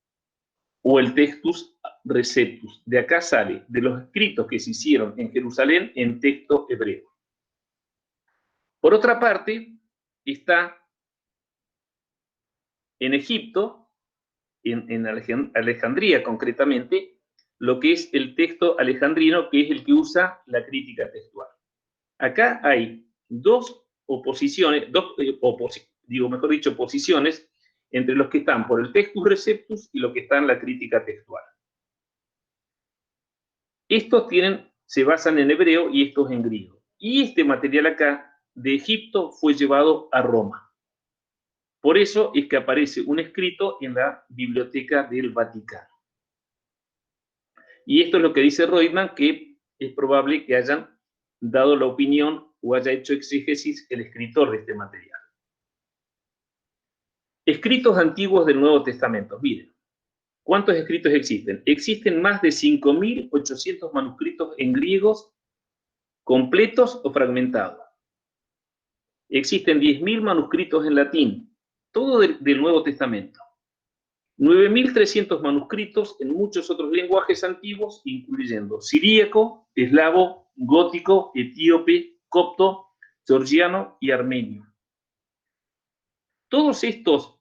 o el Textus Receptus. De acá sale, de los escritos que se hicieron en Jerusalén en texto hebreo. Por otra parte, está en Egipto, en Alejandría concretamente, lo que es el texto alejandrino, que es el que usa la crítica textual. Acá hay dos oposiciones, posiciones entre los que están por el Textus Receptus y los que están en la crítica textual. Estos se basan en hebreo y estos en griego. Y este material acá, de Egipto, fue llevado a Roma. Por eso es que aparece un escrito en la Biblioteca del Vaticano. Y esto es lo que dice Reutemann, que es probable que hayan dado la opinión o haya hecho exégesis el escritor de este material. Escritos antiguos del Nuevo Testamento. Miren, ¿cuántos escritos existen? Existen más de 5.800 manuscritos en griegos, completos o fragmentados. Existen 10.000 manuscritos en latín, todo del Nuevo Testamento. 9.300 manuscritos en muchos otros lenguajes antiguos, incluyendo siríaco, eslavo, gótico, etíope, copto, georgiano y armenio. Todos estos,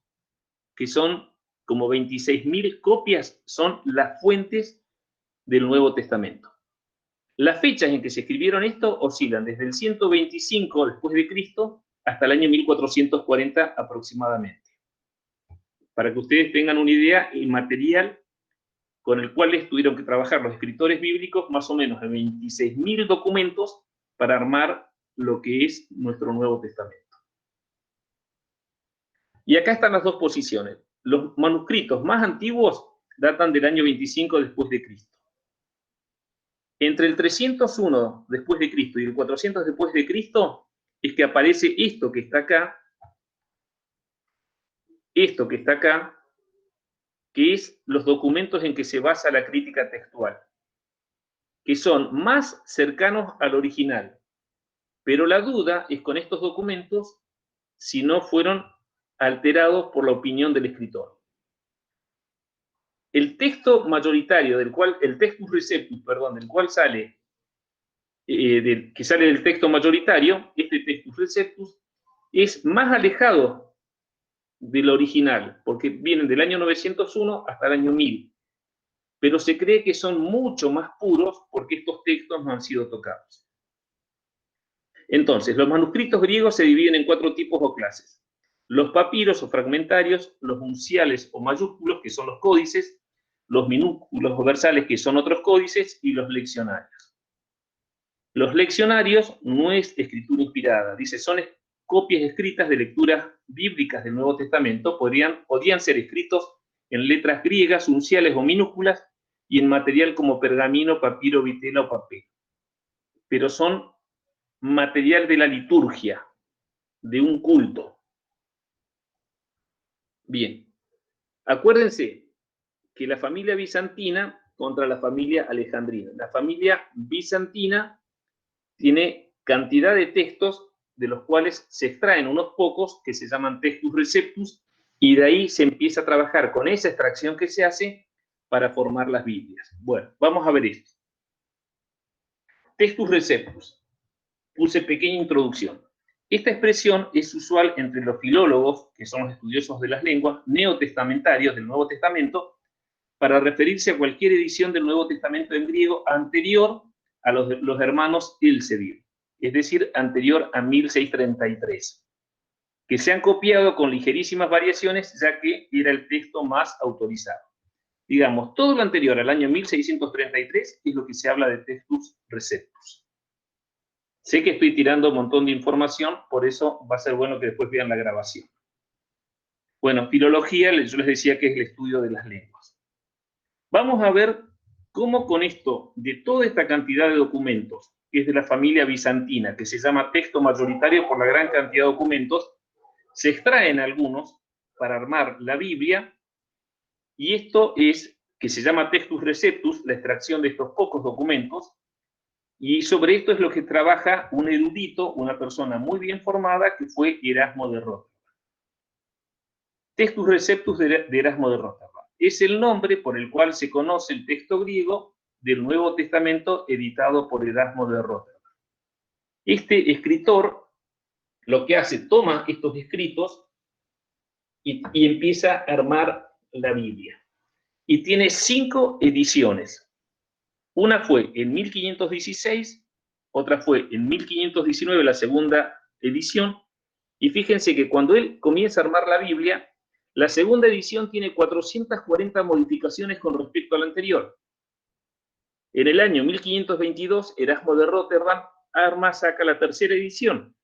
que son como 26.000 copias, son las fuentes del Nuevo Testamento. Las fechas en que se escribieron esto oscilan desde el 125 después de Cristo hasta el año 1440 aproximadamente. Para que ustedes tengan una idea, el material con el cual tuvieron que trabajar los escritores bíblicos, más o menos de 26.000 documentos para armar lo que es nuestro Nuevo Testamento. Y acá están las dos posiciones. Los manuscritos más antiguos datan del año 25 después de Cristo. Entre el 301 después de Cristo y el 400 después de Cristo es que aparece esto que está acá, que es los documentos en que se basa la crítica textual, que son más cercanos al original. Pero la duda es con estos documentos si no fueron alterados por la opinión del escritor. El texto mayoritario, el Textus Receptus, del cual sale, que sale del texto mayoritario, este Textus Receptus, es más alejado del original, porque vienen del año 901 hasta el año 1000. Pero se cree que son mucho más puros porque estos textos no han sido tocados. Entonces, los manuscritos griegos se dividen en 4 tipos o clases. Los papiros o fragmentarios, los unciales o mayúsculos, que son los códices, los minúsculos o versales, que son otros códices, y los leccionarios. Los leccionarios no es escritura inspirada, dice, son copias escritas de lecturas bíblicas del Nuevo Testamento, podían ser escritos en letras griegas, unciales o minúsculas, y en material como pergamino, papiro, vitela o papel. Pero son material de la liturgia, de un culto. Bien, acuérdense que la familia bizantina contra la familia alejandrina. La familia bizantina tiene cantidad de textos de los cuales se extraen unos pocos que se llaman Textus Receptus, y de ahí se empieza a trabajar con esa extracción que se hace para formar las Biblias. Bueno, vamos a ver esto. Textus Receptus. Puse pequeña introducción. Esta expresión es usual entre los filólogos, que son los estudiosos de las lenguas, neotestamentarios del Nuevo Testamento, para referirse a cualquier edición del Nuevo Testamento en griego anterior a los hermanos Elsevier, es decir, anterior a 1633, que se han copiado con ligerísimas variaciones, ya que era el texto más autorizado. Digamos, todo lo anterior al año 1633 es lo que se habla de Textus Receptus. Sé que estoy tirando un montón de información, por eso va a ser bueno que después vean la grabación. Bueno, filología, yo les decía que es el estudio de las lenguas. Vamos a ver cómo con esto, de toda esta cantidad de documentos, que es de la familia bizantina, que se llama texto mayoritario por la gran cantidad de documentos, se extraen algunos para armar la Biblia, y esto es, que se llama Textus Receptus, la extracción de estos pocos documentos, y sobre esto es lo que trabaja un erudito, una persona muy bien formada, que fue Erasmo de Róterdam. Textus Receptus de Erasmo de Róterdam. Es el nombre por el cual se conoce el texto griego del Nuevo Testamento editado por Erasmo de Róterdam. Este escritor lo que hace, toma estos escritos y empieza a armar la Biblia. Y tiene 5 ediciones. Una fue en 1516, otra fue en 1519, la segunda edición. Y fíjense que cuando él comienza a armar la Biblia, la segunda edición tiene 440 modificaciones con respecto a la anterior. En el año 1522, Erasmo de Rotterdam saca la tercera edición,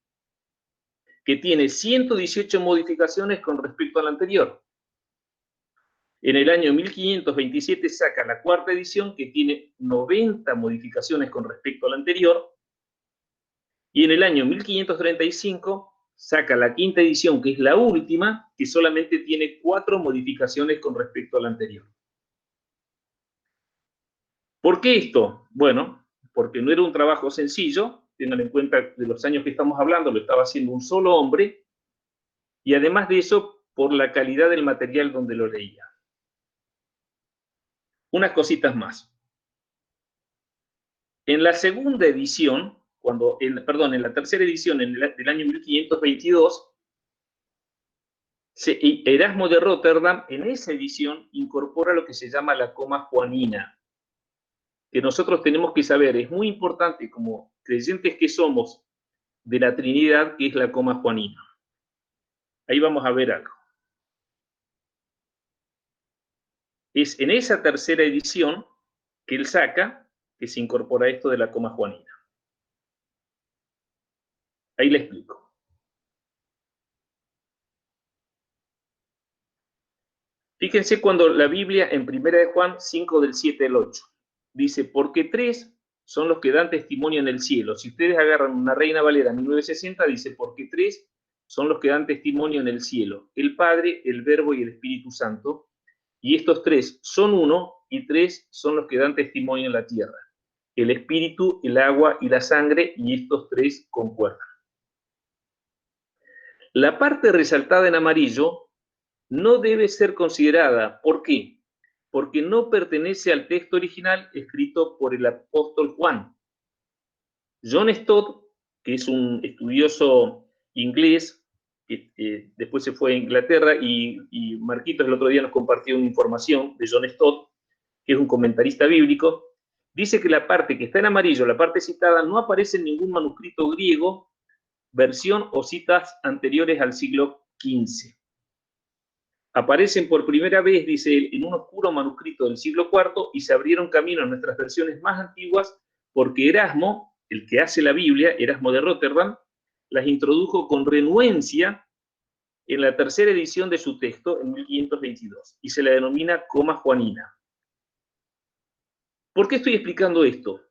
que tiene 118 modificaciones con respecto a la anterior. En el año 1527 saca la cuarta edición, que tiene 90 modificaciones con respecto a la anterior. Y en el año 1535 saca la quinta edición, que es la última, que solamente tiene 4 modificaciones con respecto a la anterior. ¿Por qué esto? Bueno, porque no era un trabajo sencillo. Tengan en cuenta de los años que estamos hablando, lo estaba haciendo un solo hombre, y además de eso, por la calidad del material donde lo leía. Unas cositas más. En la segunda edición, en la tercera edición del año 1522, Erasmo de Rotterdam, en esa edición, incorpora lo que se llama la coma juanina, que nosotros tenemos que saber, es muy importante como creyentes que somos de la Trinidad, que es la coma juanina. Ahí vamos a ver algo. Es en esa tercera edición que él saca, que se incorpora esto de la coma juanina. Ahí le explico. Fíjense cuando la Biblia en 1 de Juan 5 del 7 al 8 dice, porque 3 son los que dan testimonio en el cielo. Si ustedes agarran una Reina Valera 1960, dice, porque 3 son los que dan testimonio en el cielo, el Padre, el Verbo y el Espíritu Santo, y estos 3 son uno, y 3 son los que dan testimonio en la tierra, el Espíritu, el agua y la sangre, y estos 3 concuerdan. La parte resaltada en amarillo no debe ser considerada. ¿Por qué? Porque no pertenece al texto original escrito por el apóstol Juan. John Stott, que es un estudioso inglés, que después se fue a Inglaterra, y Marquitos el otro día nos compartió una información de John Stott, que es un comentarista bíblico, dice que la parte que está en amarillo, la parte citada, no aparece en ningún manuscrito griego, versión o citas anteriores al siglo XV. Aparecen por primera vez, dice él, en un oscuro manuscrito del siglo IV y se abrieron camino en nuestras versiones más antiguas porque Erasmo, el que hace la Biblia, Erasmo de Rotterdam, las introdujo con renuencia en la tercera edición de su texto en 1522 y se la denomina coma juanina. ¿Por qué estoy explicando esto?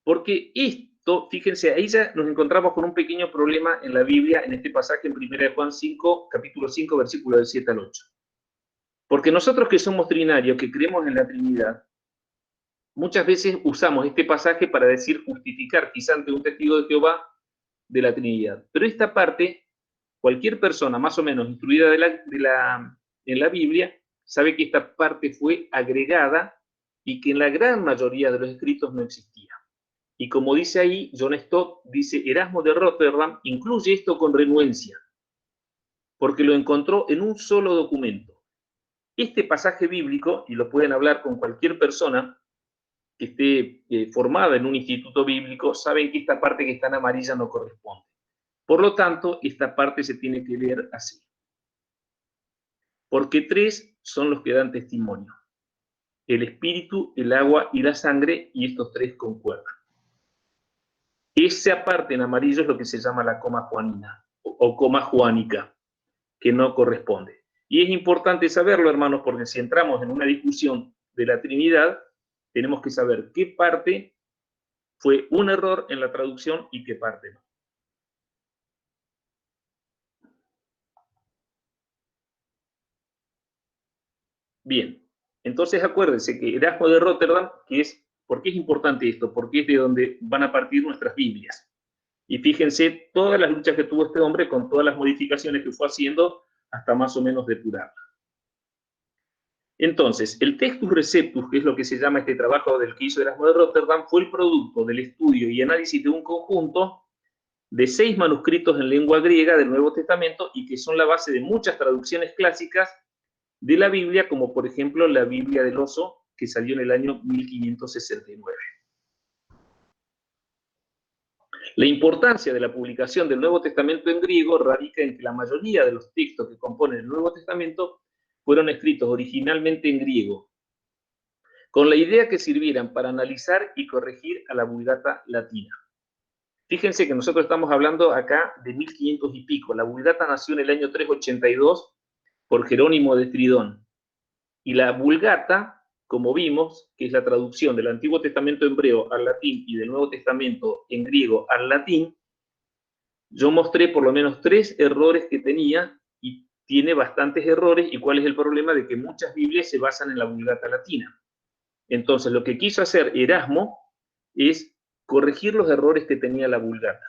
Porque esto, fíjense, ahí ya nos encontramos con un pequeño problema en la Biblia, en este pasaje en 1 de Juan 5, capítulo 5, versículos del 7 al 8. Porque nosotros que somos trinarios, que creemos en la Trinidad, muchas veces usamos este pasaje para decir, justificar quizá ante un testigo de Jehová de la Trinidad. Pero esta parte, cualquier persona más o menos instruida en la Biblia, sabe que esta parte fue agregada y que en la gran mayoría de los escritos no existía. Y como dice ahí, John Stott dice, Erasmo de Rotterdam incluye esto con renuencia, porque lo encontró en un solo documento. Este pasaje bíblico, y lo pueden hablar con cualquier persona que esté formada en un instituto bíblico, saben que esta parte que está en amarilla no corresponde. Por lo tanto, esta parte se tiene que leer así. Porque 3 son los que dan testimonio. El espíritu, el agua y la sangre, y estos 3 concuerdan. Esa parte en amarillo es lo que se llama la coma juanina o coma juánica, que no corresponde. Y es importante saberlo, hermanos, porque si entramos en una discusión de la Trinidad, tenemos que saber qué parte fue un error en la traducción y qué parte no. Bien, entonces acuérdense que Erasmo de Rotterdam, ¿por qué es importante esto? Porque es de donde van a partir nuestras Biblias. Y fíjense todas las luchas que tuvo este hombre con todas las modificaciones que fue haciendo hasta más o menos depurarla. Entonces, el Textus Receptus, que es lo que se llama este trabajo del que hizo Erasmo de Rotterdam, fue el producto del estudio y análisis de un conjunto de 6 manuscritos en lengua griega del Nuevo Testamento y que son la base de muchas traducciones clásicas de la Biblia, como por ejemplo la Biblia del Oso, que salió en el año 1569. La importancia de la publicación del Nuevo Testamento en griego radica en que la mayoría de los textos que componen el Nuevo Testamento fueron escritos originalmente en griego, con la idea que sirvieran para analizar y corregir a la Vulgata latina. Fíjense que nosotros estamos hablando acá de 1500 y pico. La Vulgata nació en el año 382 por Jerónimo de Estridón. Y la Vulgata, como vimos, que es la traducción del Antiguo Testamento hebreo al latín y del Nuevo Testamento en griego al latín, yo mostré por lo menos 3 errores que tenía y tiene bastantes errores. ¿Y cuál es el problema? De que muchas Biblias se basan en la Vulgata latina. Entonces, lo que quiso hacer Erasmo es corregir los errores que tenía la Vulgata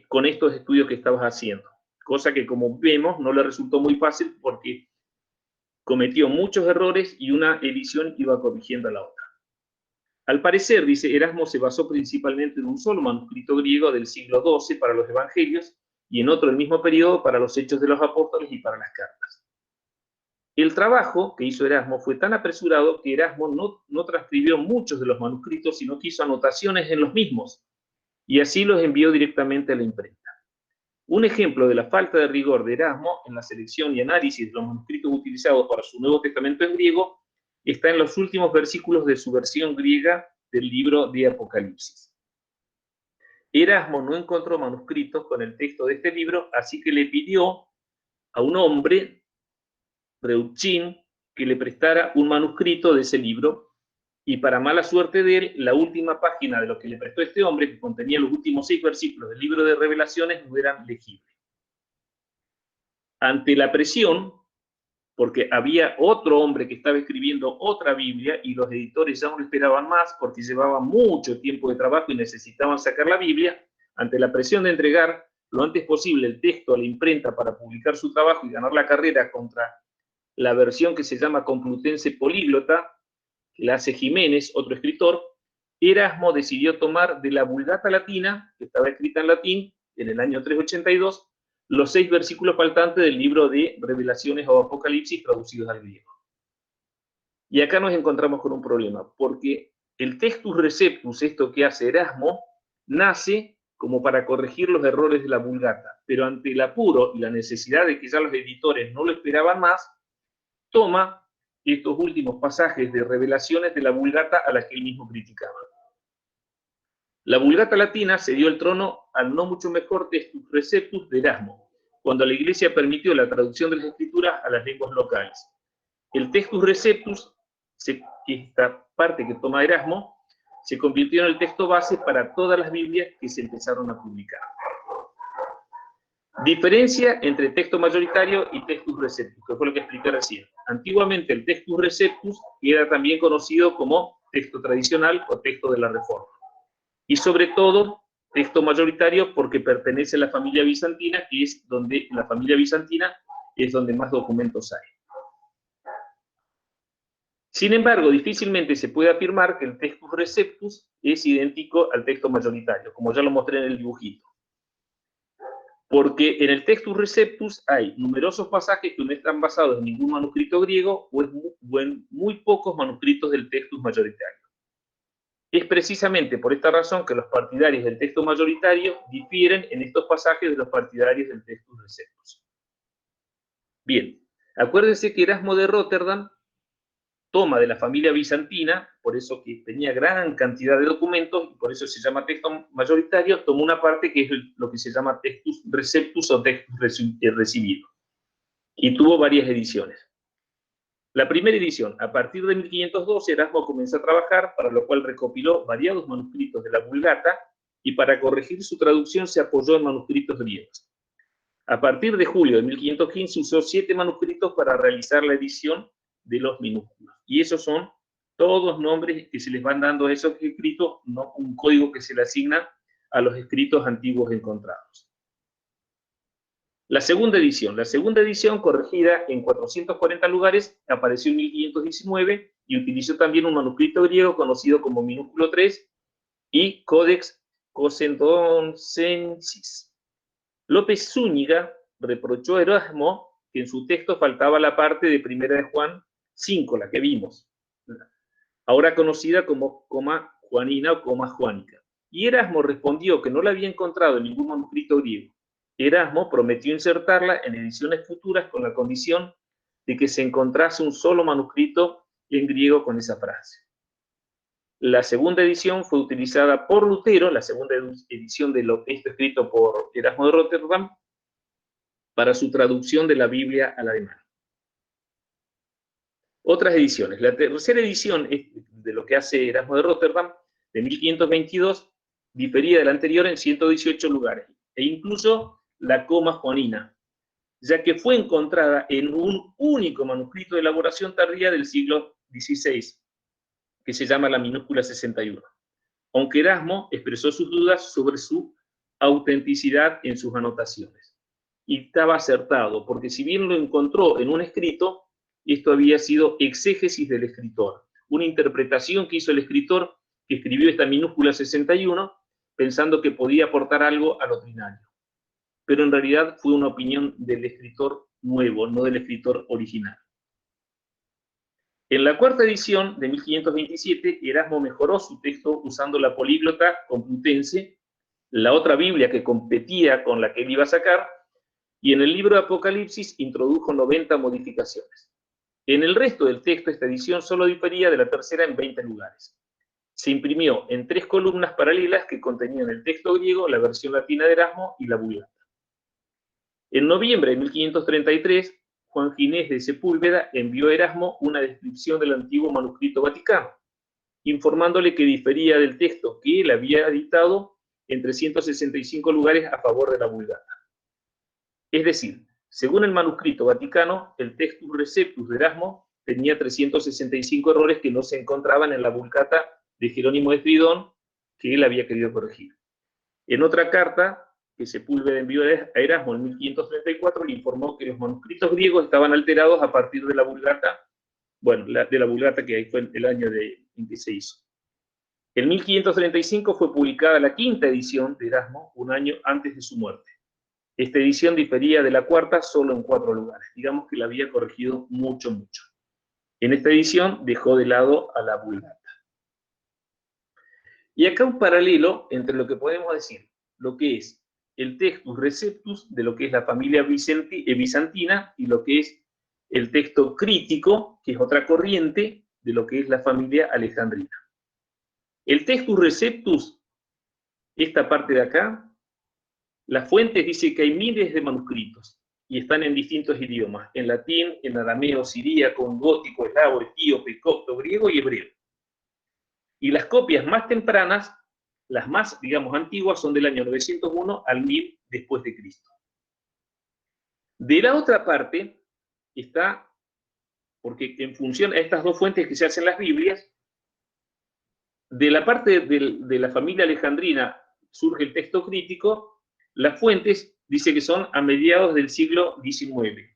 con estos estudios que estabas haciendo. Cosa que, como vemos, no le resultó muy fácil porque cometió muchos errores y una edición iba corrigiendo a la otra. Al parecer, dice, Erasmo se basó principalmente en un solo manuscrito griego del siglo XII para los evangelios y en otro del mismo periodo para los Hechos de los Apóstoles y para las cartas. El trabajo que hizo Erasmo fue tan apresurado que Erasmo no transcribió muchos de los manuscritos, sino que hizo anotaciones en los mismos, y así los envió directamente a la imprenta. Un ejemplo de la falta de rigor de Erasmo en la selección y análisis de los manuscritos utilizados para su Nuevo Testamento en griego está en los últimos versículos de su versión griega del libro de Apocalipsis. Erasmo no encontró manuscritos con el texto de este libro, así que le pidió a un hombre, Reuchin, que le prestara un manuscrito de ese libro, y para mala suerte de él, la última página de lo que le prestó este hombre, que contenía los últimos 6 versículos del libro de Revelaciones, no eran legibles. Ante la presión, porque había otro hombre que estaba escribiendo otra Biblia y los editores ya no lo esperaban más porque llevaba mucho tiempo de trabajo y necesitaban sacar la Biblia, ante la presión de entregar lo antes posible el texto a la imprenta para publicar su trabajo y ganar la carrera contra la versión que se llama Complutense Políglota, que la hace Jiménez, otro escritor, Erasmo decidió tomar de la Vulgata latina, que estaba escrita en latín, en el año 382, los 6 versículos faltantes del libro de Revelaciones o Apocalipsis traducidos al griego. Y acá nos encontramos con un problema, porque el Textus Receptus, esto que hace Erasmo, nace como para corregir los errores de la Vulgata, pero ante el apuro y la necesidad de que ya los editores no lo esperaban más, toma estos últimos pasajes de Revelaciones de la Vulgata a la que él mismo criticaba. La Vulgata latina cedió el trono al no mucho mejor Textus Receptus de Erasmo, cuando la Iglesia permitió la traducción de las Escrituras a las lenguas locales. El Textus Receptus, esta parte que toma Erasmo, se convirtió en el texto base para todas las Biblias que se empezaron a publicar. Diferencia entre texto mayoritario y Textus Receptus, que fue lo que expliqué recién. Antiguamente el Textus Receptus era también conocido como texto tradicional o texto de la Reforma. Y sobre todo, texto mayoritario porque pertenece a la familia bizantina, que es donde, la familia bizantina es donde más documentos hay. Sin embargo, difícilmente se puede afirmar que el Textus Receptus es idéntico al texto mayoritario, como ya lo mostré en el dibujito. Porque en el Textus Receptus hay numerosos pasajes que no están basados en ningún manuscrito griego o en muy pocos manuscritos del Textus mayoritario. Es precisamente por esta razón que los partidarios del texto mayoritario difieren en estos pasajes de los partidarios del Textus Receptus. Bien, acuérdense que Erasmo de Róterdam toma de la familia bizantina, por eso que tenía gran cantidad de documentos, y por eso se llama texto mayoritario, tomó una parte que es lo que se llama Textus Receptus o Textus Recibido, y tuvo varias ediciones. La primera edición, a partir de 1512, Erasmo comenzó a trabajar, para lo cual recopiló variados manuscritos de la Vulgata, y para corregir su traducción se apoyó en manuscritos griegos. A partir de julio de 1515 usó 7 manuscritos para realizar la edición de los minúsculos. Y esos son todos nombres que se les van dando a esos escritos, no un código que se le asigna a los escritos antiguos encontrados. La segunda edición corregida en 440 lugares, apareció en 1519 y utilizó también un manuscrito griego conocido como minúsculo 3 y Codex Cosendoncensis. López Zúñiga reprochó a Erasmo que en su texto faltaba la parte de 1 de Juan 5, la que vimos, ahora conocida como coma Juanina o coma Juánica. Y Erasmo respondió que no la había encontrado en ningún manuscrito griego. Erasmo prometió insertarla en ediciones futuras con la condición de que se encontrase un solo manuscrito en griego con esa frase. La segunda edición fue utilizada por Lutero, la segunda edición de lo que está escrito por Erasmo de Rotterdam, para su traducción de la Biblia al alemán. Otras ediciones. La tercera edición de lo que hace Erasmo de Rotterdam, de 1522, difería de la anterior en 118 lugares, e incluso la coma Juanina, ya que fue encontrada en un único manuscrito de elaboración tardía del siglo XVI, que se llama la minúscula 61, aunque Erasmo expresó sus dudas sobre su autenticidad en sus anotaciones. Y estaba acertado, porque si bien lo encontró en un escrito, esto había sido exégesis del escritor, una interpretación que hizo el escritor que escribió esta minúscula 61, pensando que podía aportar algo al ordinario. Pero en realidad fue una opinión del escritor nuevo, no del escritor original. En la cuarta edición de 1527, Erasmo mejoró su texto usando la políglota complutense, la otra Biblia que competía con la que él iba a sacar, y en el libro de Apocalipsis introdujo 90 modificaciones. En el resto del texto, esta edición solo difería de la tercera en 20 lugares. Se imprimió en 3 columnas paralelas que contenían el texto griego, la versión latina de Erasmo y la Vulgata. En noviembre de 1533, Juan Ginés de Sepúlveda envió a Erasmo una descripción del antiguo manuscrito vaticano, informándole que difería del texto que él había editado en 365 lugares a favor de la Vulgata. Es decir, según el manuscrito vaticano, el Textus Receptus de Erasmo tenía 365 errores que no se encontraban en la Vulgata de Jerónimo de Estridón, que él había querido corregir. En otra carta que Sepúlveda envió a Erasmo en 1534, le informó que los manuscritos griegos estaban alterados a partir de la Vulgata, bueno, de la Vulgata que ahí fue el año en que se hizo. En 1535 fue publicada la quinta edición de Erasmo, un año antes de su muerte. Esta edición difería de la cuarta solo en 4 lugares. Digamos que la había corregido mucho, mucho. En esta edición dejó de lado a la Vulgata. Y acá un paralelo entre lo que podemos decir, lo que es el Textus Receptus de lo que es la familia bizantina y lo que es el texto crítico, que es otra corriente de lo que es la familia alejandrina. El Textus Receptus, esta parte de acá, las fuentes dicen que hay miles de manuscritos y están en distintos idiomas, en latín, en arameo, siríaco, en gótico, eslavo, etíope, copto, griego y hebreo. Y las copias más tempranas, las más, digamos, antiguas, son del año 901 al 1000 después de Cristo. De la otra parte está, porque en función a estas dos fuentes que se hacen las Biblias, de la parte de la familia alejandrina surge el texto crítico, las fuentes dice que son a mediados del siglo XIX.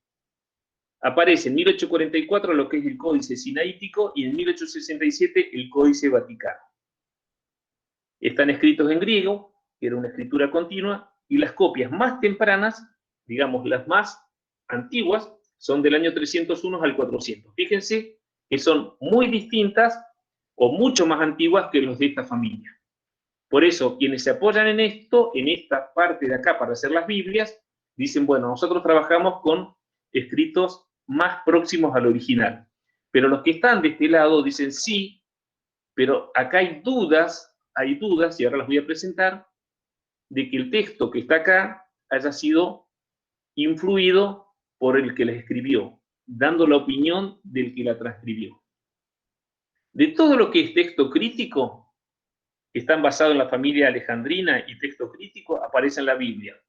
Aparece en 1844 lo que es el Códice Sinaítico y en 1867 el Códice Vaticano. Están escritos en griego, que era una escritura continua, y las copias más tempranas, digamos las más antiguas, son del año 301 al 400. Fíjense que son muy distintas o mucho más antiguas que los de esta familia. Por eso, quienes se apoyan en esto, en esta parte de acá para hacer las Biblias, dicen, bueno, nosotros trabajamos con escritos más próximos al original. Pero los que están de este lado dicen sí, pero acá hay dudas, y ahora las voy a presentar, de que el texto que está acá haya sido influido por el que la escribió, dando la opinión del que la transcribió. De todo lo que es texto crítico, que están basados en la familia alejandrina y texto crítico, aparece en la Biblia.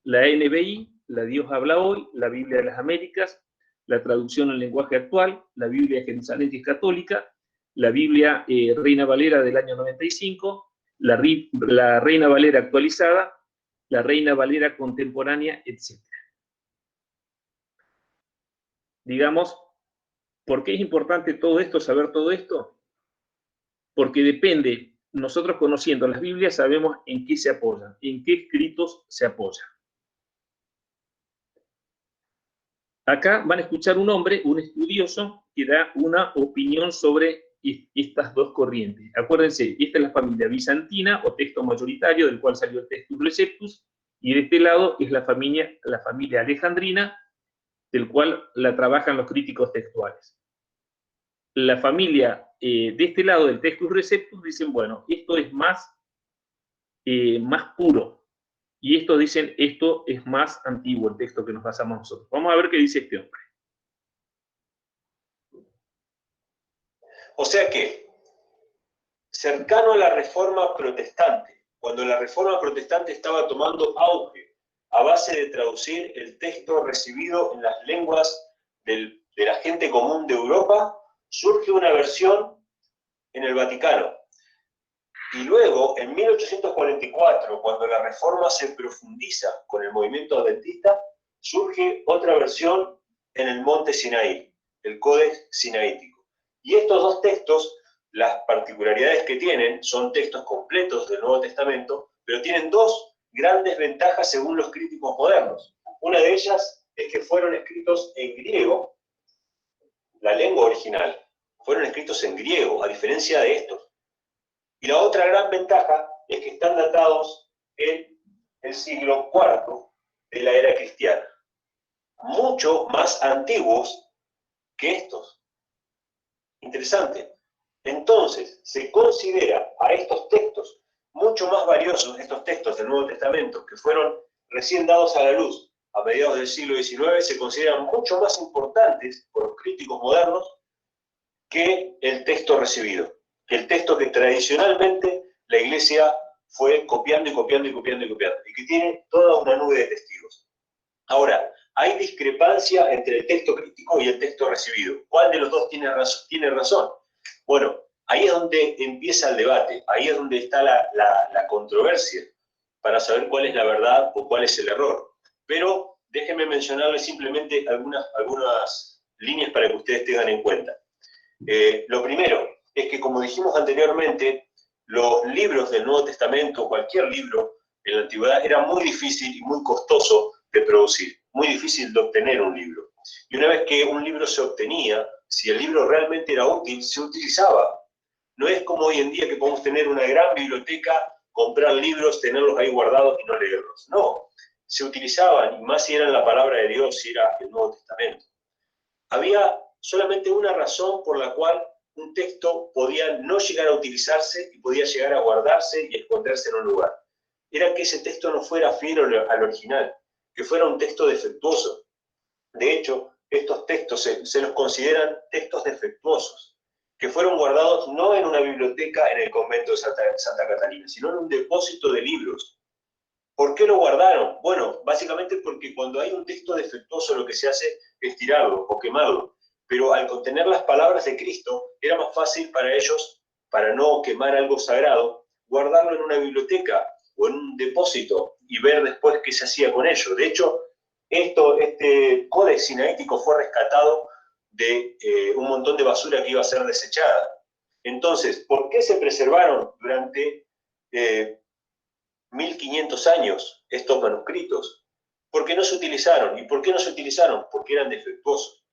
La NBI, la Dios habla hoy, la Biblia de las Américas, la traducción al lenguaje actual, la Biblia de Jerusalén que es católica, la Biblia Reina Valera del año 95, la Reina Valera actualizada, la Reina Valera contemporánea, etc. Digamos, ¿por qué es importante todo esto, saber todo esto? Porque depende nosotros conociendo las Biblias sabemos en qué se apoyan, en qué escritos se apoyan. Acá van a escuchar un hombre, un estudioso, que da una opinión sobre estas dos corrientes. Acuérdense, esta es la familia bizantina o texto mayoritario del cual salió el Textus Receptus, y de este lado es la familia alejandrina, del cual la trabajan los críticos textuales. La familia de este lado del Textus Receptus dicen, bueno, esto es más puro. Y estos dicen, esto es más antiguo, el texto que nos basamos nosotros. Vamos a ver qué dice este hombre. O sea que, cercano a la Reforma Protestante, cuando la Reforma Protestante estaba tomando auge a base de traducir el texto recibido en las lenguas de la gente común de Europa, surge una versión en el Vaticano. Y luego, en 1844, cuando la Reforma se profundiza con el movimiento adventista, surge otra versión en el Monte Sinaí, el Codex Sinaítico. Y estos dos textos, las particularidades que tienen, son textos completos del Nuevo Testamento, pero tienen dos grandes ventajas según los críticos modernos. Una de ellas es que fueron escritos en griego, la lengua original, fueron escritos en griego, a diferencia de estos. Y la otra gran ventaja es que están datados en el siglo IV de la era cristiana, mucho más antiguos que estos. Interesante. Entonces, se considera a estos textos mucho más valiosos, estos textos del Nuevo Testamento, que fueron recién dados a la luz a mediados del siglo XIX, se consideran mucho más importantes por los críticos modernos que el texto recibido. El texto que tradicionalmente la Iglesia fue copiando y copiando y copiando y copiando, y que tiene toda una nube de testigos. Ahora, hay discrepancia entre el texto crítico y el texto recibido. ¿Cuál de los dos tiene razón? Bueno, ahí es donde empieza el debate, ahí es donde está la controversia, para saber cuál es la verdad o cuál es el error. Pero déjenme mencionarles simplemente algunas líneas para que ustedes tengan en cuenta. Lo primero es que, como dijimos anteriormente, los libros del Nuevo Testamento, cualquier libro en la antigüedad, era muy difícil y muy costoso de producir, muy difícil de obtener un libro. Y una vez que un libro se obtenía, si el libro realmente era útil, se utilizaba. No es como hoy en día que podemos tener una gran biblioteca, comprar libros, tenerlos ahí guardados y no leerlos. No, se utilizaban, y más si eran la palabra de Dios, si era el Nuevo Testamento. Había solamente una razón por la cual un texto podía no llegar a utilizarse y podía llegar a guardarse y esconderse en un lugar. Era que ese texto no fuera fiel al original, que fuera un texto defectuoso. De hecho, estos textos se los consideran textos defectuosos, que fueron guardados no en una biblioteca en el convento de Santa Catalina, sino en un depósito de libros. ¿Por qué lo guardaron? Bueno, básicamente porque cuando hay un texto defectuoso lo que se hace es tirarlo o quemarlo. Pero al contener las palabras de Cristo, era más fácil para ellos, para no quemar algo sagrado, guardarlo en una biblioteca o en un depósito y ver después qué se hacía con ello. De hecho, este Codex Sinaítico fue rescatado de un montón de basura que iba a ser desechada. Entonces, ¿por qué se preservaron durante 1500 años estos manuscritos? Porque no se utilizaron. ¿Y por qué no se utilizaron? Porque eran defectuosos.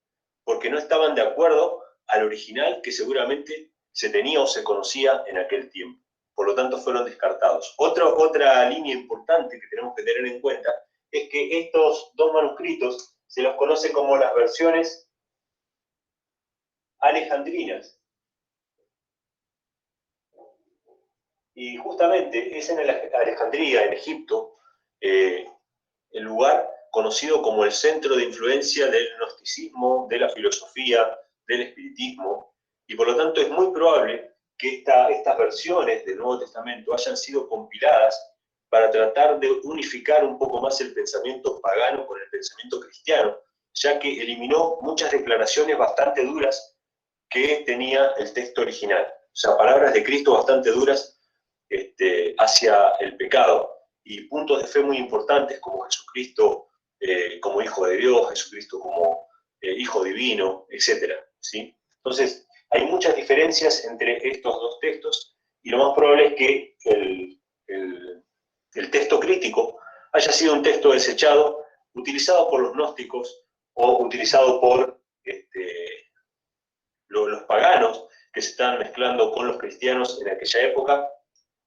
Porque no estaban de acuerdo al original que seguramente se tenía o se conocía en aquel tiempo. Por lo tanto, fueron descartados. Otra línea importante que tenemos que tener en cuenta es que estos dos manuscritos se los conoce como las versiones alejandrinas. Y justamente es en Alejandría, en Egipto, el lugar conocido como el centro de influencia del gnosticismo, de la filosofía, del espiritismo, y por lo tanto es muy probable que estas versiones del Nuevo Testamento hayan sido compiladas para tratar de unificar un poco más el pensamiento pagano con el pensamiento cristiano, ya que eliminó muchas declaraciones bastante duras que tenía el texto original. O sea, palabras de Cristo bastante duras hacia el pecado, y puntos de fe muy importantes como Jesucristo como Hijo de Dios, Jesucristo como Hijo Divino, etc. ¿sí? Entonces, hay muchas diferencias entre estos dos textos, y lo más probable es que el texto crítico haya sido un texto desechado, utilizado por los gnósticos o utilizado por los paganos que se estaban mezclando con los cristianos en aquella época,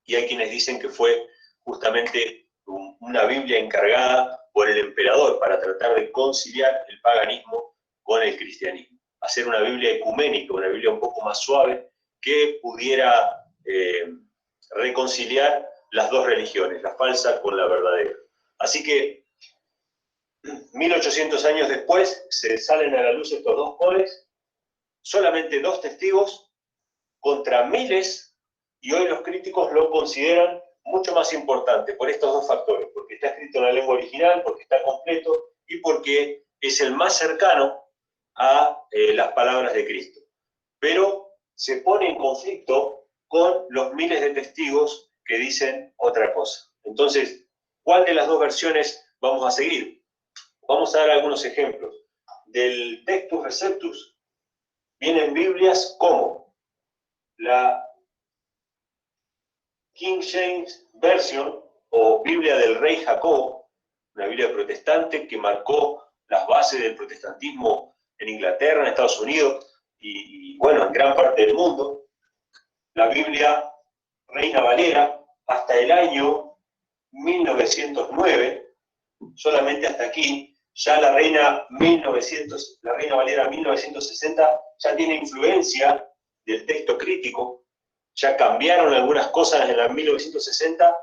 y hay quienes dicen que fue justamente una Biblia encargada por el emperador para tratar de conciliar el paganismo con el cristianismo. Hacer una Biblia ecuménica, una Biblia un poco más suave, que pudiera reconciliar las dos religiones, la falsa con la verdadera. Así que 1800 años después se salen a la luz estos dos codex, solamente 2 testigos contra miles, y hoy los críticos lo consideran mucho más importante por estos dos factores, porque está escrito en la lengua original, porque está completo y porque es el más cercano a las palabras de Cristo. Pero se pone en conflicto con los miles de testigos que dicen otra cosa. Entonces, ¿cuál de las dos versiones vamos a seguir? Vamos a dar algunos ejemplos. Del Textus Receptus vienen Biblias como la King James Version o Biblia del Rey Jacobo, una Biblia protestante que marcó las bases del protestantismo en Inglaterra, en Estados Unidos y bueno, en gran parte del mundo. La Biblia Reina Valera hasta el año 1909, solamente hasta aquí. Ya la Reina Valera 1960 ya tiene influencia del texto crítico, ya cambiaron algunas cosas en la 1960,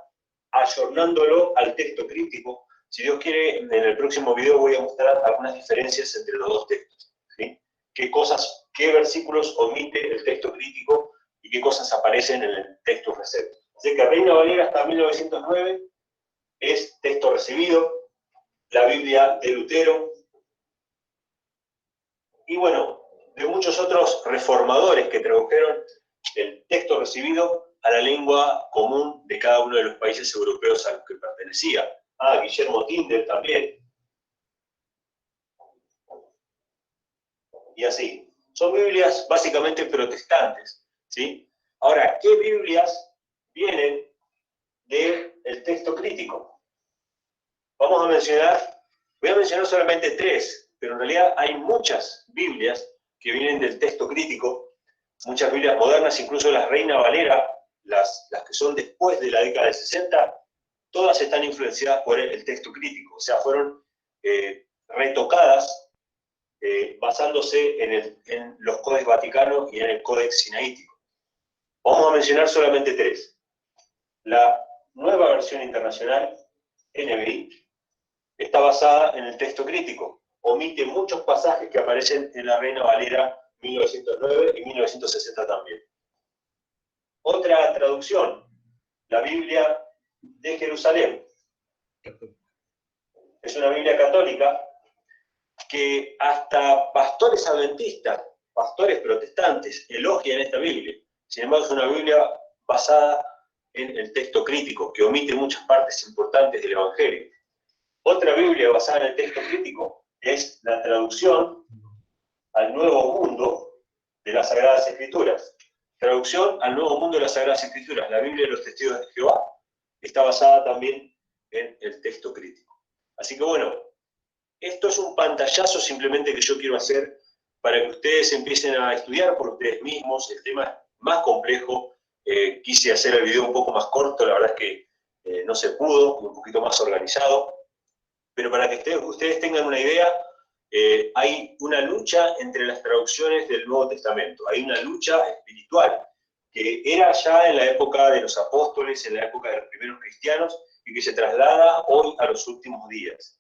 ayornándolo al texto crítico. Si Dios quiere, en el próximo video voy a mostrar algunas diferencias entre los dos textos, ¿sí? Qué versículos omite el texto crítico y qué cosas aparecen en el texto recepto. Así que Reina Valera hasta 1909 es texto recibido, la Biblia de Lutero, y bueno, de muchos otros reformadores que tradujeron el texto recibido a la lengua común de cada uno de los países europeos a los que pertenecía. Guillermo Tyndale también. Y así. Son Biblias básicamente protestantes, ¿sí? Ahora, ¿qué Biblias vienen del texto crítico? Voy a mencionar solamente 3, pero en realidad hay muchas Biblias que vienen del texto crítico, muchas Biblias modernas, incluso las Reina Valera, las que son después de la década del 60, todas están influenciadas por el texto crítico, o sea, fueron retocadas basándose en los Codex Vaticanos y en el Codex Sinaítico. Vamos a mencionar solamente 3. La Nueva Versión Internacional, NBI, está basada en el texto crítico. Omite muchos pasajes que aparecen en la Reina Valera 1909 y 1960 también. Otra traducción, la Biblia de Jerusalén. Es una Biblia católica que hasta pastores adventistas, pastores protestantes, elogian esta Biblia. Sin embargo, es una Biblia basada en el texto crítico, que omite muchas partes importantes del Evangelio. Otra Biblia basada en el texto crítico es la traducción al Nuevo Mundo de las Sagradas Escrituras. Traducción al Nuevo Mundo de las Sagradas Escrituras. La Biblia de los Testigos de Jehová está basada también en el texto crítico. Así que bueno, esto es un pantallazo simplemente que yo quiero hacer para que ustedes empiecen a estudiar por ustedes mismos. El tema es más complejo. Quise hacer el video un poco más corto, la verdad es que no se pudo, un poquito más organizado. Pero para que ustedes tengan una idea, hay una lucha entre las traducciones del Nuevo Testamento. Hay una lucha espiritual que era ya en la época de los apóstoles, en la época de los primeros cristianos, y que se traslada hoy a los últimos días.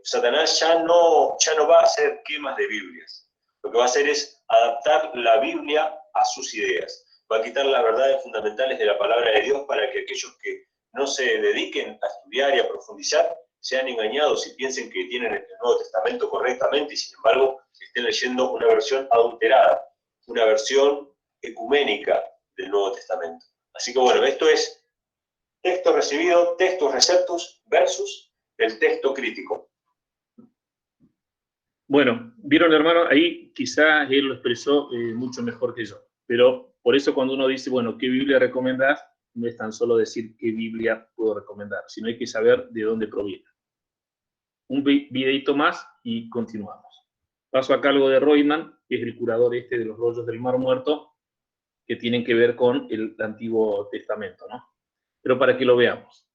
Satanás ya no va a hacer quemas de Biblias. Lo que va a hacer es adaptar la Biblia a sus ideas. Va a quitar las verdades fundamentales de la palabra de Dios para que aquellos que no se dediquen a estudiar y a profundizar sean engañados y piensen que tienen el Nuevo Testamento correctamente y sin embargo estén leyendo una versión adulterada, una versión ecuménica del Nuevo Testamento. Así que bueno, esto es texto recibido, textus receptus versus el texto crítico. Bueno, vieron hermano, ahí quizás él lo expresó mucho mejor que yo. Pero por eso cuando uno dice, bueno, ¿qué Biblia recomendás? No es tan solo decir qué Biblia puedo recomendar, sino hay que saber de dónde proviene. Un videito más y continuamos. Paso a cargo de Royman, que es el curador de los rollos del Mar Muerto, que tienen que ver con el Antiguo Testamento, ¿no? Pero para que lo veamos.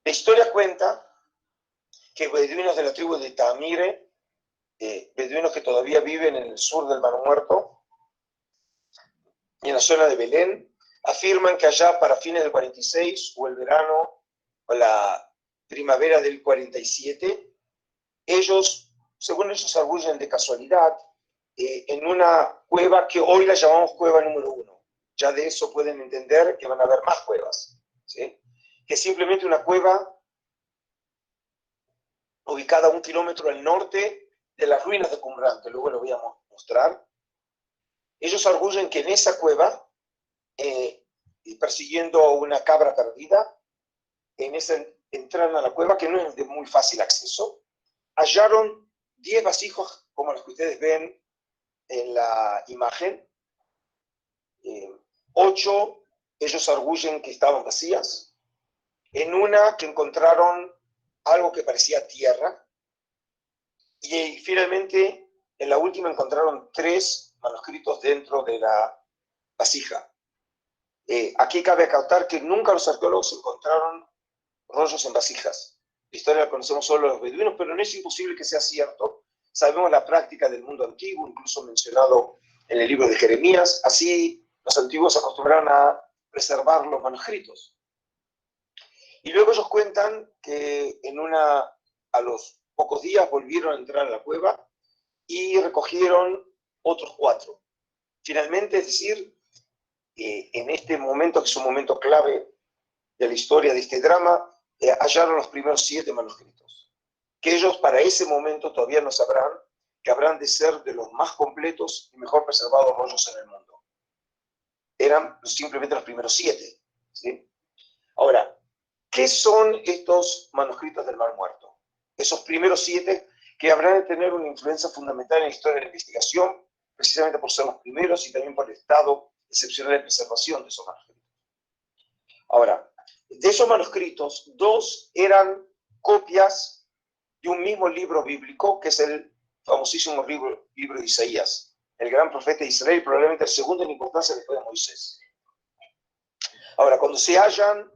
La historia cuenta que beduinos de la tribu de Tamire, beduinos que todavía viven en el sur del Mar Muerto y en la zona de Belén, afirman que allá para fines del 46 o el verano o la primavera del 47, ellos, según ellos arguyen de casualidad, en una cueva que hoy la llamamos cueva número 1. Ya de eso pueden entender que van a haber más cuevas, ¿sí? Que es simplemente una cueva ubicada a 1 kilómetro al norte de las ruinas de Qumran, que luego lo voy a mostrar. Ellos arguyen que en esa cueva, persiguiendo una cabra perdida, entraron a la cueva, que no es de muy fácil acceso, hallaron 10 vasijos, como los que ustedes ven en la imagen. 8, ellos arguyen que estaban vacías. En una que encontraron algo que parecía tierra. Y finalmente, en la última encontraron 3 manuscritos dentro de la vasija. Aquí cabe acautar que nunca los arqueólogos encontraron rollos en vasijas. La historia la conocemos solo los beduinos, pero no es imposible que sea cierto. Sabemos la práctica del mundo antiguo, incluso mencionado en el libro de Jeremías. Así los antiguos acostumbraron a preservar los manuscritos. Y luego ellos cuentan que a los pocos días volvieron a entrar a la cueva y recogieron otros 4. Finalmente, es decir, en este momento, que es un momento clave de la historia de este drama, hallaron los primeros 7 manuscritos, que ellos para ese momento todavía no sabrán que habrán de ser de los más completos y mejor preservados rollos en el mundo. Eran simplemente los primeros 7, ¿sí? Ahora, ¿qué son estos manuscritos del Mar Muerto? Esos primeros 7 que habrán de tener una influencia fundamental en la historia de la investigación, precisamente por ser los primeros y también por el estado excepcional de preservación de esos manuscritos. Ahora, de esos manuscritos, 2 eran copias de un mismo libro bíblico, que es el famosísimo libro de Isaías, el gran profeta de Israel, probablemente el segundo en importancia después de Moisés. Ahora, cuando se hallan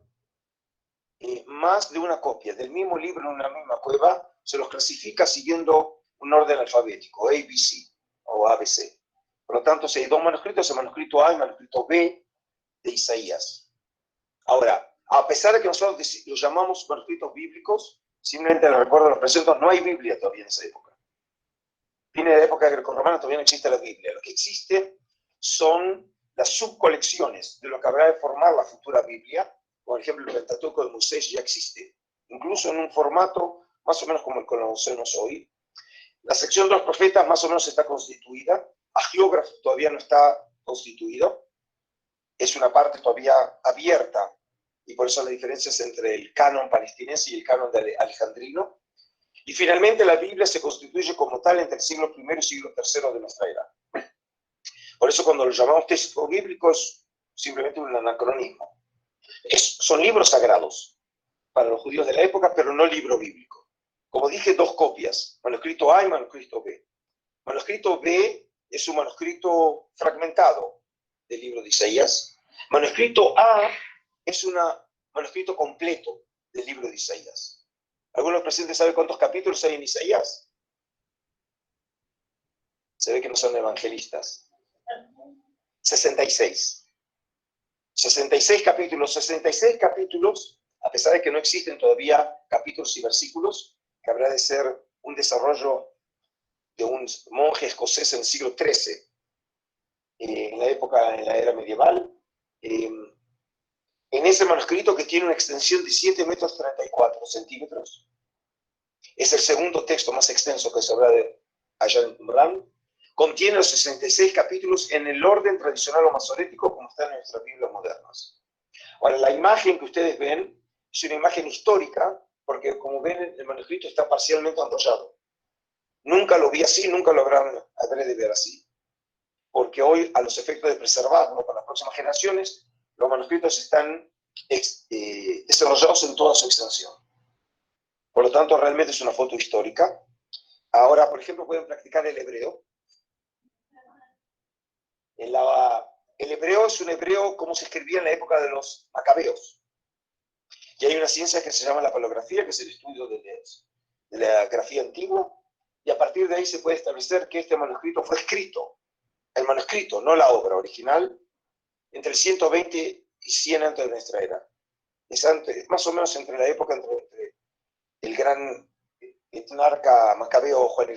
más de una copia del mismo libro en una misma cueva, se los clasifica siguiendo un orden alfabético, ABC o ABC. Por lo tanto, si hay 2 manuscritos, el manuscrito A y el manuscrito B de Isaías. Ahora, a pesar de que nosotros los llamamos manuscritos bíblicos, simplemente les recuerdo, los presento, no hay Biblia todavía en esa época. Viene de la época grecorromana, todavía no existe la Biblia. Lo que existe son las subcolecciones de lo que habrá de formar la futura Biblia. Por ejemplo, el Pentateuco de Moisés ya existe, incluso en un formato más o menos como el que conocemos hoy. La sección de los profetas más o menos está constituida. Hagiógrafo todavía no está constituido. Es una parte todavía abierta, y por eso las diferencias entre el canon palestinense y el canon alejandrino. Y finalmente la Biblia se constituye como tal entre el siglo I y el siglo III de nuestra era. Por eso cuando lo llamamos texto bíblico es simplemente un anacronismo. Son libros sagrados para los judíos de la época, pero no libro bíblico. Como dije, 2 copias, manuscrito A y manuscrito B. Manuscrito B es un manuscrito fragmentado del libro de Isaías. Manuscrito A es un manuscrito completo del libro de Isaías. ¿Algunos presentes saben cuántos capítulos hay en Isaías? Se ve que no son evangelistas. 66. 66 capítulos. 66 capítulos, a pesar de que no existen todavía capítulos y versículos, que habrá de ser un desarrollo de un monje escocés en el siglo XIII, en la era medieval. En ese manuscrito, que tiene una extensión de 7 metros 34 centímetros, es el segundo texto más extenso que se habrá de hallar en Qumran, contiene los 66 capítulos en el orden tradicional o masorético como están en nuestras Biblias modernas. Ahora, la imagen que ustedes ven es una imagen histórica, porque como ven, el manuscrito está parcialmente enrollado. Nunca lo vi así, nunca lo habré de ver así. Porque hoy, a los efectos de preservarlo para las próximas generaciones, los manuscritos están desarrollados en toda su extensión. Por lo tanto, realmente es una foto histórica. Ahora, por ejemplo, pueden practicar el hebreo. El hebreo es un hebreo como se escribía en la época de los macabeos. Y hay una ciencia que se llama la paleografía, que es el estudio de la grafía antigua, y a partir de ahí se puede establecer que este manuscrito fue escrito, el manuscrito, no la obra original, entre el 120 y 100 antes de nuestra era. Es más o menos entre la época entre el gran etnarca macabeo Juan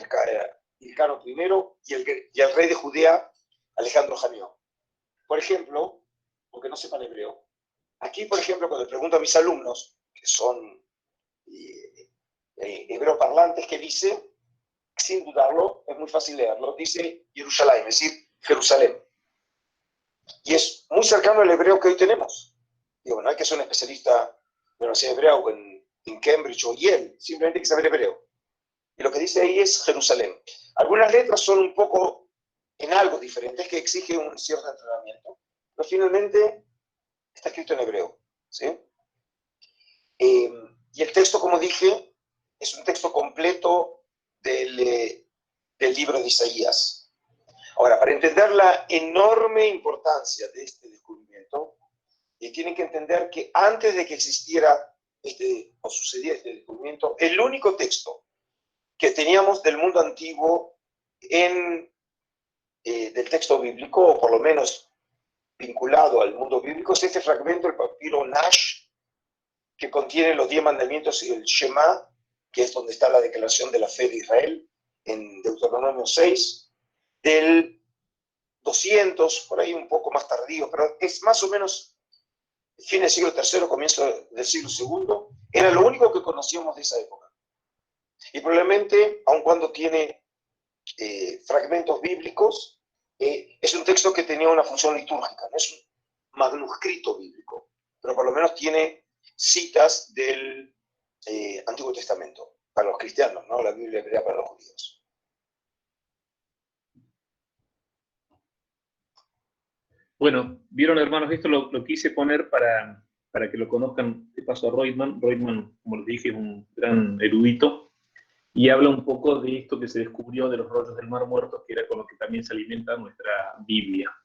Hircano I y el rey de Judea, Alejandro Janión. Por ejemplo, aunque no sepan hebreo, aquí, por ejemplo, cuando pregunto a mis alumnos, que son hebreo parlantes, que dice, sin dudarlo, es muy fácil leerlo, dice Jerusalén, es decir, Jerusalén. Y es muy cercano al hebreo que hoy tenemos. Digo, no hay que ser un especialista de la Universidad Hebreo en Cambridge o Yale, simplemente hay que saber hebreo. Y lo que dice ahí es Jerusalén. Algunas letras son un poco en algo diferentes, que exige un cierto entrenamiento, pero finalmente está escrito en hebreo, ¿sí? Y el texto, como dije, es un texto completo del libro de Isaías. Ahora, para entender la enorme importancia de este descubrimiento, tienen que entender que antes de que existiera o sucediera este descubrimiento, el único texto que teníamos del mundo antiguo del texto bíblico, o por lo menos vinculado al mundo bíblico, es este fragmento, el papiro Nash, que contiene los 10 mandamientos y el Shema, que es donde está la declaración de la fe de Israel, en Deuteronomio 6, del 200, por ahí un poco más tardío, pero es más o menos fin del siglo III, comienzo del siglo II, era lo único que conocíamos de esa época. Y probablemente, aun cuando tiene fragmentos bíblicos, es un texto que tenía una función litúrgica, no es un manuscrito bíblico, pero por lo menos tiene citas del Antiguo Testamento, para los cristianos, ¿no? La Biblia hebrea para los judíos. Bueno, vieron, hermanos, esto lo quise poner para que lo conozcan de paso a Reutemann. Reutemann, como les dije, es un gran erudito y habla un poco de esto que se descubrió de los rollos del Mar Muerto, que era con lo que también se alimenta nuestra Biblia.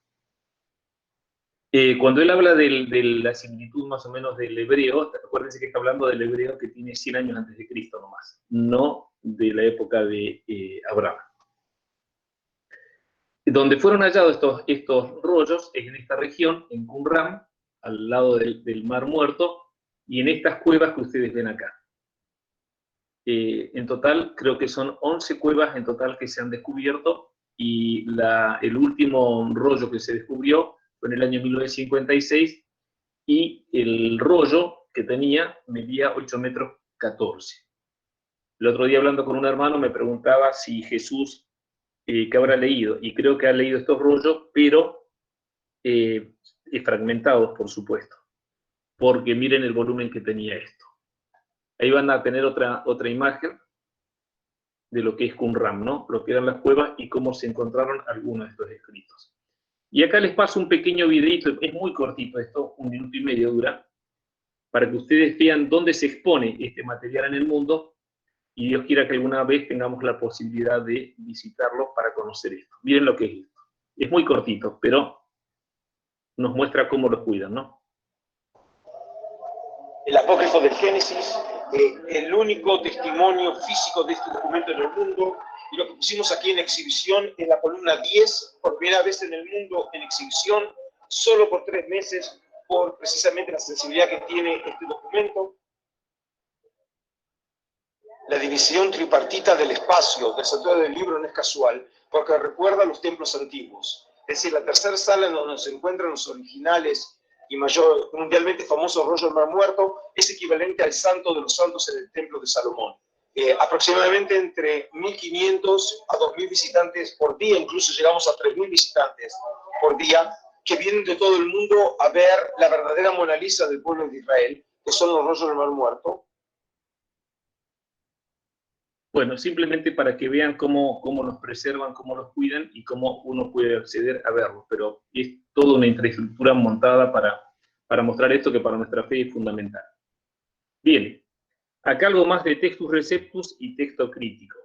Cuando él habla de la similitud más o menos del hebreo, acuérdense que está hablando del hebreo que tiene 100 años antes de Cristo nomás, no de la época de Abraham. Donde fueron hallados estos rollos es en esta región, en Qumran, al lado del Mar Muerto, y en estas cuevas que ustedes ven acá. En total, creo que son 11 cuevas en total que se han descubierto, y el último rollo que se descubrió fue en el año 1956, y el rollo que tenía medía 8 metros 14. El otro día, hablando con un hermano, me preguntaba si Jesús, que habrá leído, y creo que ha leído estos rollos, pero fragmentados, por supuesto, porque miren el volumen que tenía esto. Ahí van a tener otra imagen de lo que es Qumran, ¿no? Lo que eran las cuevas y cómo se encontraron algunos de estos escritos. Y acá les paso un pequeño videito, es muy cortito esto, 1 minuto y medio dura, para que ustedes vean dónde se expone este material en el mundo, y Dios quiera que alguna vez tengamos la posibilidad de visitarlo para conocer esto. Miren lo que es esto. Es muy cortito, pero nos muestra cómo lo cuidan, ¿no? El apócrifo del Génesis, el único testimonio físico de este documento en el mundo, y lo que pusimos aquí en exhibición en la columna 10, por primera vez en el mundo en exhibición, solo por 3 meses, por precisamente la sensibilidad que tiene este documento. La división tripartita del espacio del santuario del libro no es casual, porque recuerda los templos antiguos. Es decir, la tercera sala en donde se encuentran los originales y mundialmente famosos rollos del Mar Muerto es equivalente al Santo de los Santos en el Templo de Salomón. Aproximadamente entre 1.500 a 2.000 visitantes por día, incluso llegamos a 3.000 visitantes por día, que vienen de todo el mundo a ver la verdadera Mona Lisa del pueblo de Israel, que son los rollos del Mar Muerto. Bueno, simplemente para que vean cómo los preservan, cómo los cuidan y cómo uno puede acceder a verlos. Pero es toda una infraestructura montada para mostrar esto que para nuestra fe es fundamental. Bien, acá algo más de Textus Receptus y texto crítico.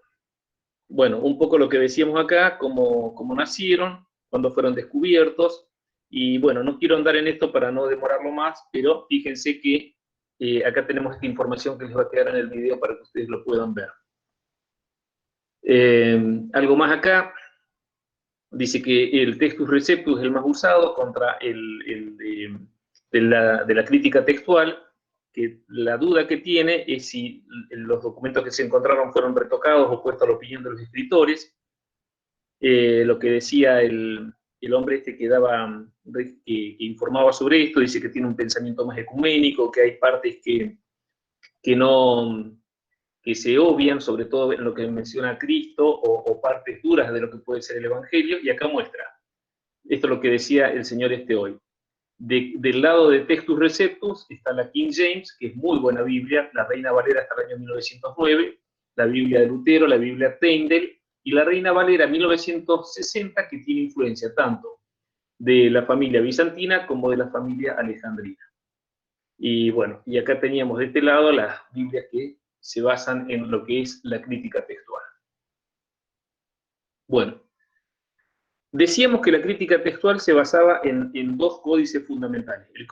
Bueno, un poco lo que decíamos acá, cómo nacieron, cuándo fueron descubiertos, y bueno, no quiero andar en esto para no demorarlo más, pero fíjense que acá tenemos esta información que les va a quedar en el video para que ustedes lo puedan ver. Algo más acá, dice que el Textus Receptus es el más usado contra de la crítica textual, que la duda que tiene es si los documentos que se encontraron fueron retocados o puestos a la opinión de los escritores. Lo que decía el hombre este que informaba sobre esto, dice que tiene un pensamiento más ecuménico, que hay partes que se obvian, sobre todo en lo que menciona Cristo, o partes duras de lo que puede ser el Evangelio, y acá muestra. Esto es lo que decía el señor este hoy. Del lado de Textus Receptus está la King James, que es muy buena Biblia, la Reina Valera hasta el año 1909, la Biblia de Lutero, la Biblia Tyndale, y la Reina Valera 1960, que tiene influencia tanto de la familia bizantina como de la familia alejandrina. Y bueno, y acá teníamos de este lado las Biblias que se basan en lo que es la crítica textual. Bueno, decíamos que la crítica textual se basaba en dos códices fundamentales. El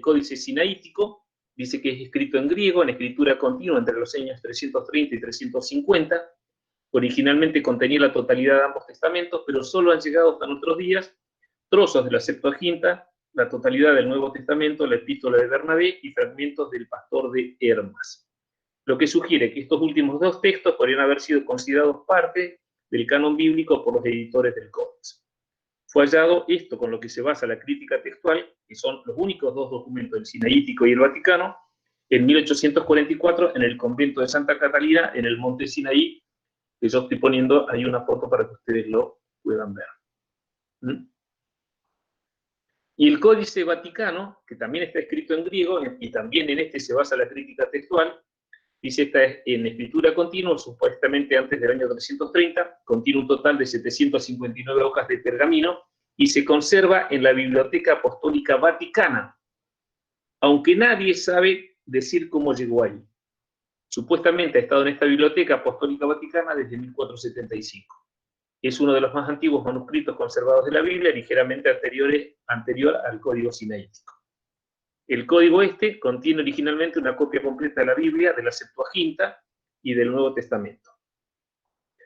códice sinaítico, dice que es escrito en griego, en escritura continua entre los años 330 y 350. Originalmente contenía la totalidad de ambos testamentos, pero solo han llegado hasta nuestros días trozos de la Septuaginta, la totalidad del Nuevo Testamento, la Epístola de Bernabé y fragmentos del Pastor de Hermas. Lo que sugiere que estos últimos dos textos podrían haber sido considerados parte del canon bíblico por los editores del Codex. Fue hallado esto con lo que se basa la crítica textual, que son los únicos dos documentos, el Sinaítico y el Vaticano, en 1844 en el convento de Santa Catalina, en el monte Sinaí, que yo estoy poniendo ahí una foto para que ustedes lo puedan ver. Y el Códice Vaticano, que también está escrito en griego, y también en este se basa la crítica textual, dice esta es en escritura continua, supuestamente antes del año 330, contiene un total de 759 hojas de pergamino, y se conserva en la Biblioteca Apostólica Vaticana, aunque nadie sabe decir cómo llegó ahí. Supuestamente ha estado en esta Biblioteca Apostólica Vaticana desde 1475. Es uno de los más antiguos manuscritos conservados de la Biblia, ligeramente anterior al Código Sinaítico. El código este contiene originalmente una copia completa de la Biblia, de la Septuaginta y del Nuevo Testamento.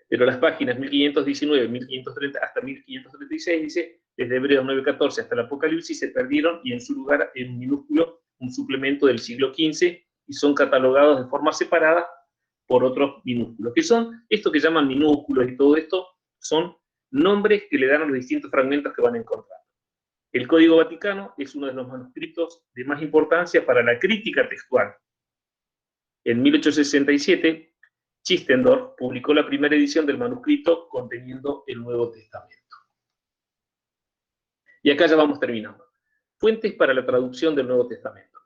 Pero las páginas 1519, 1530 hasta 1536, dice, desde Hebreos 9:14 hasta el Apocalipsis, se perdieron y en su lugar, en minúsculo, un suplemento del siglo XV, y son catalogados de forma separada por otros minúsculos, que son, esto que llaman minúsculos y todo esto, son nombres que le dan a los distintos fragmentos que van a encontrar. El Código Vaticano es uno de los manuscritos de más importancia para la crítica textual. En 1867, Chistendorf publicó la primera edición del manuscrito conteniendo el Nuevo Testamento. Y acá ya vamos terminando. Fuentes para la traducción del Nuevo Testamento.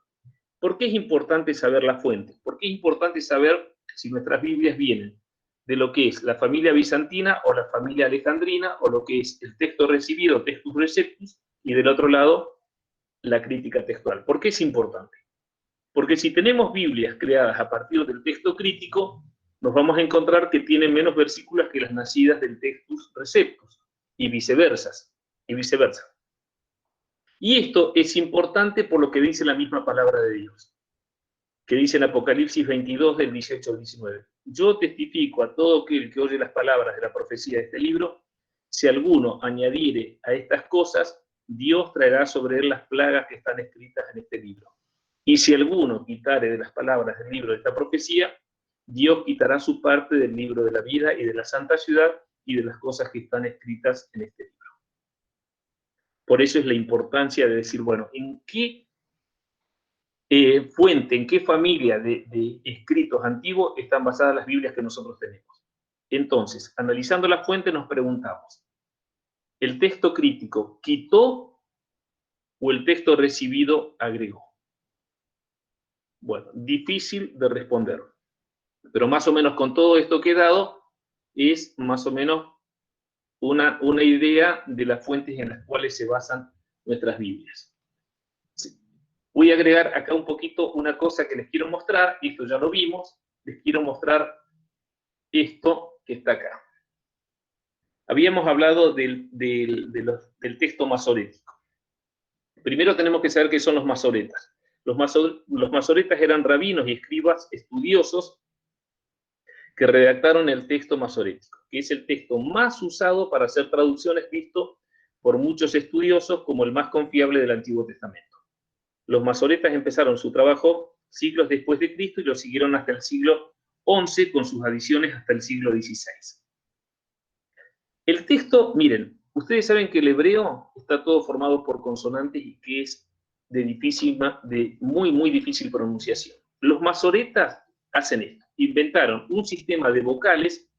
¿Por qué es importante saber las fuentes? ¿Por qué es importante saber si nuestras Biblias vienen de lo que es la familia bizantina o la familia alejandrina, o lo que es el texto recibido, Textus Receptus, y del otro lado, la crítica textual? ¿Por qué es importante? Porque si tenemos Biblias creadas a partir del texto crítico, nos vamos a encontrar que tienen menos versículos que las nacidas del Textus Receptus, y viceversa. Y esto es importante por lo que dice la misma palabra de Dios, que dice en Apocalipsis 22, del 18 al 19. Yo testifico a todo aquel que oye las palabras de la profecía de este libro, si alguno añadiere a estas cosas, Dios traerá sobre él las plagas que están escritas en este libro. Y si alguno quitare de las palabras del libro de esta profecía, Dios quitará su parte del libro de la vida y de la santa ciudad y de las cosas que están escritas en este libro. Por eso es la importancia de decir, bueno, ¿en qué fuente, en qué familia de escritos antiguos están basadas las Biblias que nosotros tenemos? Entonces, analizando la fuente nos preguntamos, ¿el texto crítico quitó o el texto recibido agregó? Bueno, difícil de responder. Pero más o menos con todo esto que he dado, es más o menos una idea de las fuentes en las cuales se basan nuestras Biblias. Sí. Voy a agregar acá un poquito una cosa que les quiero mostrar, y esto ya lo vimos, les quiero mostrar esto que está acá. Habíamos hablado del texto masorético. Primero tenemos que saber qué son los masoretas. Los masoretas eran rabinos y escribas estudiosos que redactaron el texto masorético, que es el texto más usado para hacer traducciones, visto por muchos estudiosos como el más confiable del Antiguo Testamento. Los masoretas empezaron su trabajo siglos después de Cristo y lo siguieron hasta el siglo XI, con sus adiciones hasta el siglo XVI. El texto, miren, ustedes saben que el hebreo está todo formado por consonantes y que es de muy difícil pronunciación. Los masoretas hacen esto, inventaron un sistema de vocales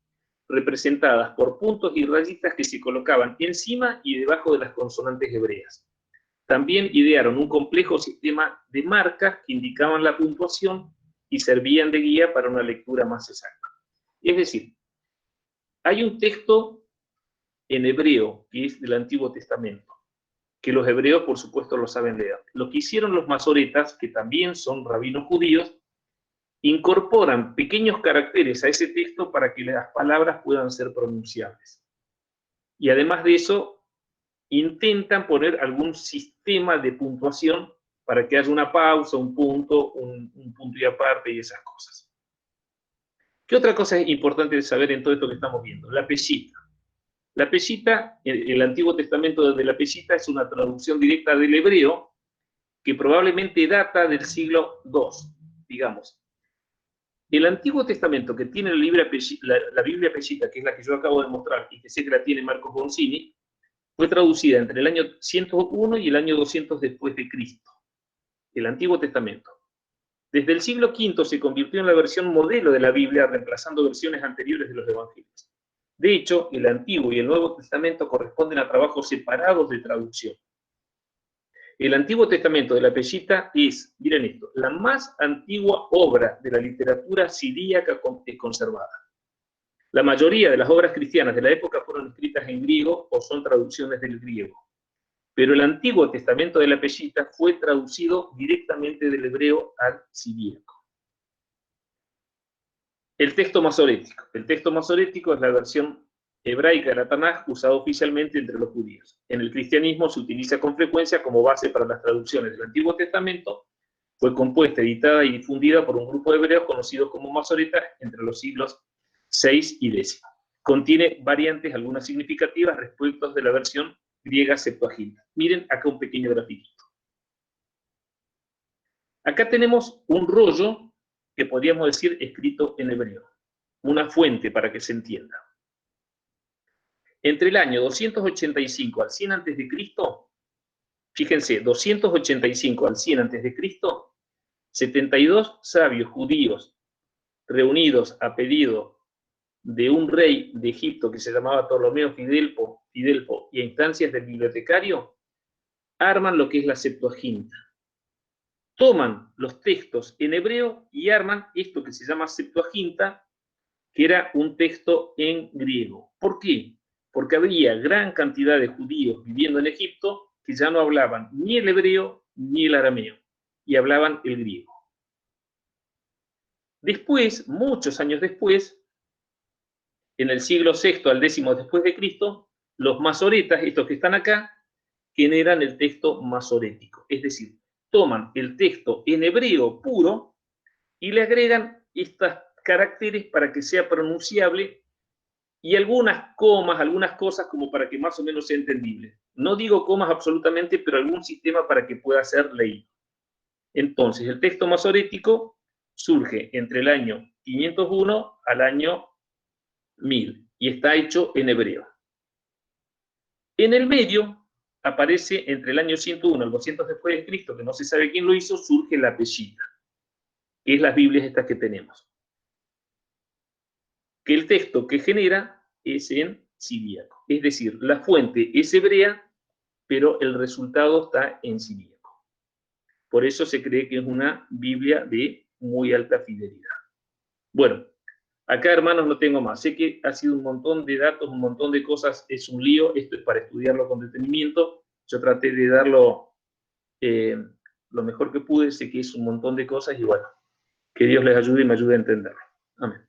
representadas por puntos y rayitas que se colocaban encima y debajo de las consonantes hebreas. También idearon un complejo sistema de marcas que indicaban la puntuación y servían de guía para una lectura más exacta. Es decir, hay un texto en hebreo, que es del Antiguo Testamento, que los hebreos, por supuesto, lo saben leer. Lo que hicieron los masoretas, que también son rabinos judíos, incorporan pequeños caracteres a ese texto para que las palabras puedan ser pronunciables. Y además de eso, intentan poner algún sistema de puntuación para que haya una pausa, un punto y aparte y esas cosas. ¿Qué otra cosa es importante de saber en todo esto que estamos viendo? La peshita. La peshita, el Antiguo Testamento de la peshita es una traducción directa del hebreo que probablemente data del siglo II, digamos. El Antiguo Testamento, que tiene la Biblia peshita, que es la que yo acabo de mostrar y que sé que la tiene Marcos Boncini, fue traducida entre el año 101 y el año 200 después de Cristo. El Antiguo Testamento. Desde el siglo V se convirtió en la versión modelo de la Biblia, reemplazando versiones anteriores de los Evangelios. De hecho, el Antiguo y el Nuevo Testamento corresponden a trabajos separados de traducción. El Antiguo Testamento de la peshita es, miren esto, la más antigua obra de la literatura siríaca conservada. La mayoría de las obras cristianas de la época fueron escritas en griego o son traducciones del griego. Pero el Antiguo Testamento de la peshita fue traducido directamente del hebreo al siríaco. El texto masorético. El texto masorético es la versión hebraica de la Tanaj usada oficialmente entre los judíos. En el cristianismo se utiliza con frecuencia como base para las traducciones del Antiguo Testamento. Fue compuesta, editada y difundida por un grupo de hebreos conocidos como masoretas entre los siglos VI y X. Contiene variantes, algunas significativas, respecto de la versión griega Septuaginta. Miren acá un pequeño grafiquito. Acá tenemos un rollo que podríamos decir escrito en hebreo, una fuente para que se entienda. Entre el año 285 al 100 a.C., fíjense, 285 al 100 a.C., 72 sabios judíos reunidos a pedido de un rey de Egipto que se llamaba Ptolomeo Fidelpo y a instancias del bibliotecario, arman lo que es la Septuaginta. Toman los textos en hebreo y arman esto que se llama Septuaginta, que era un texto en griego. ¿Por qué? Porque había gran cantidad de judíos viviendo en Egipto que ya no hablaban ni el hebreo ni el arameo, y hablaban el griego. Después, muchos años después, en el siglo VI al X después de Cristo, los masoretas, estos que están acá, generan el texto masorético. Es decir, toman el texto en hebreo puro y le agregan estos caracteres para que sea pronunciable y algunas comas, algunas cosas como para que más o menos sea entendible. No digo comas absolutamente, pero algún sistema para que pueda ser leído. Entonces, el texto masorético surge entre el año 501 al año 1000 y está hecho en hebreo. En el medio aparece entre el año 101 al 200 después de Cristo, que no se sabe quién lo hizo, surge la peshita, que es las Biblias estas que tenemos. Que el texto que genera es en siríaco. Es decir, la fuente es hebrea, pero el resultado está en siríaco. Por eso se cree que es una Biblia de muy alta fidelidad. Bueno, Acá, hermanos, no tengo más. Sé que ha sido un montón de datos, un montón de cosas, es un lío. Esto es para estudiarlo con detenimiento. Yo traté de darlo lo mejor que pude. Sé que es un montón de cosas y bueno, que Dios les ayude y me ayude a entenderlo. Amén.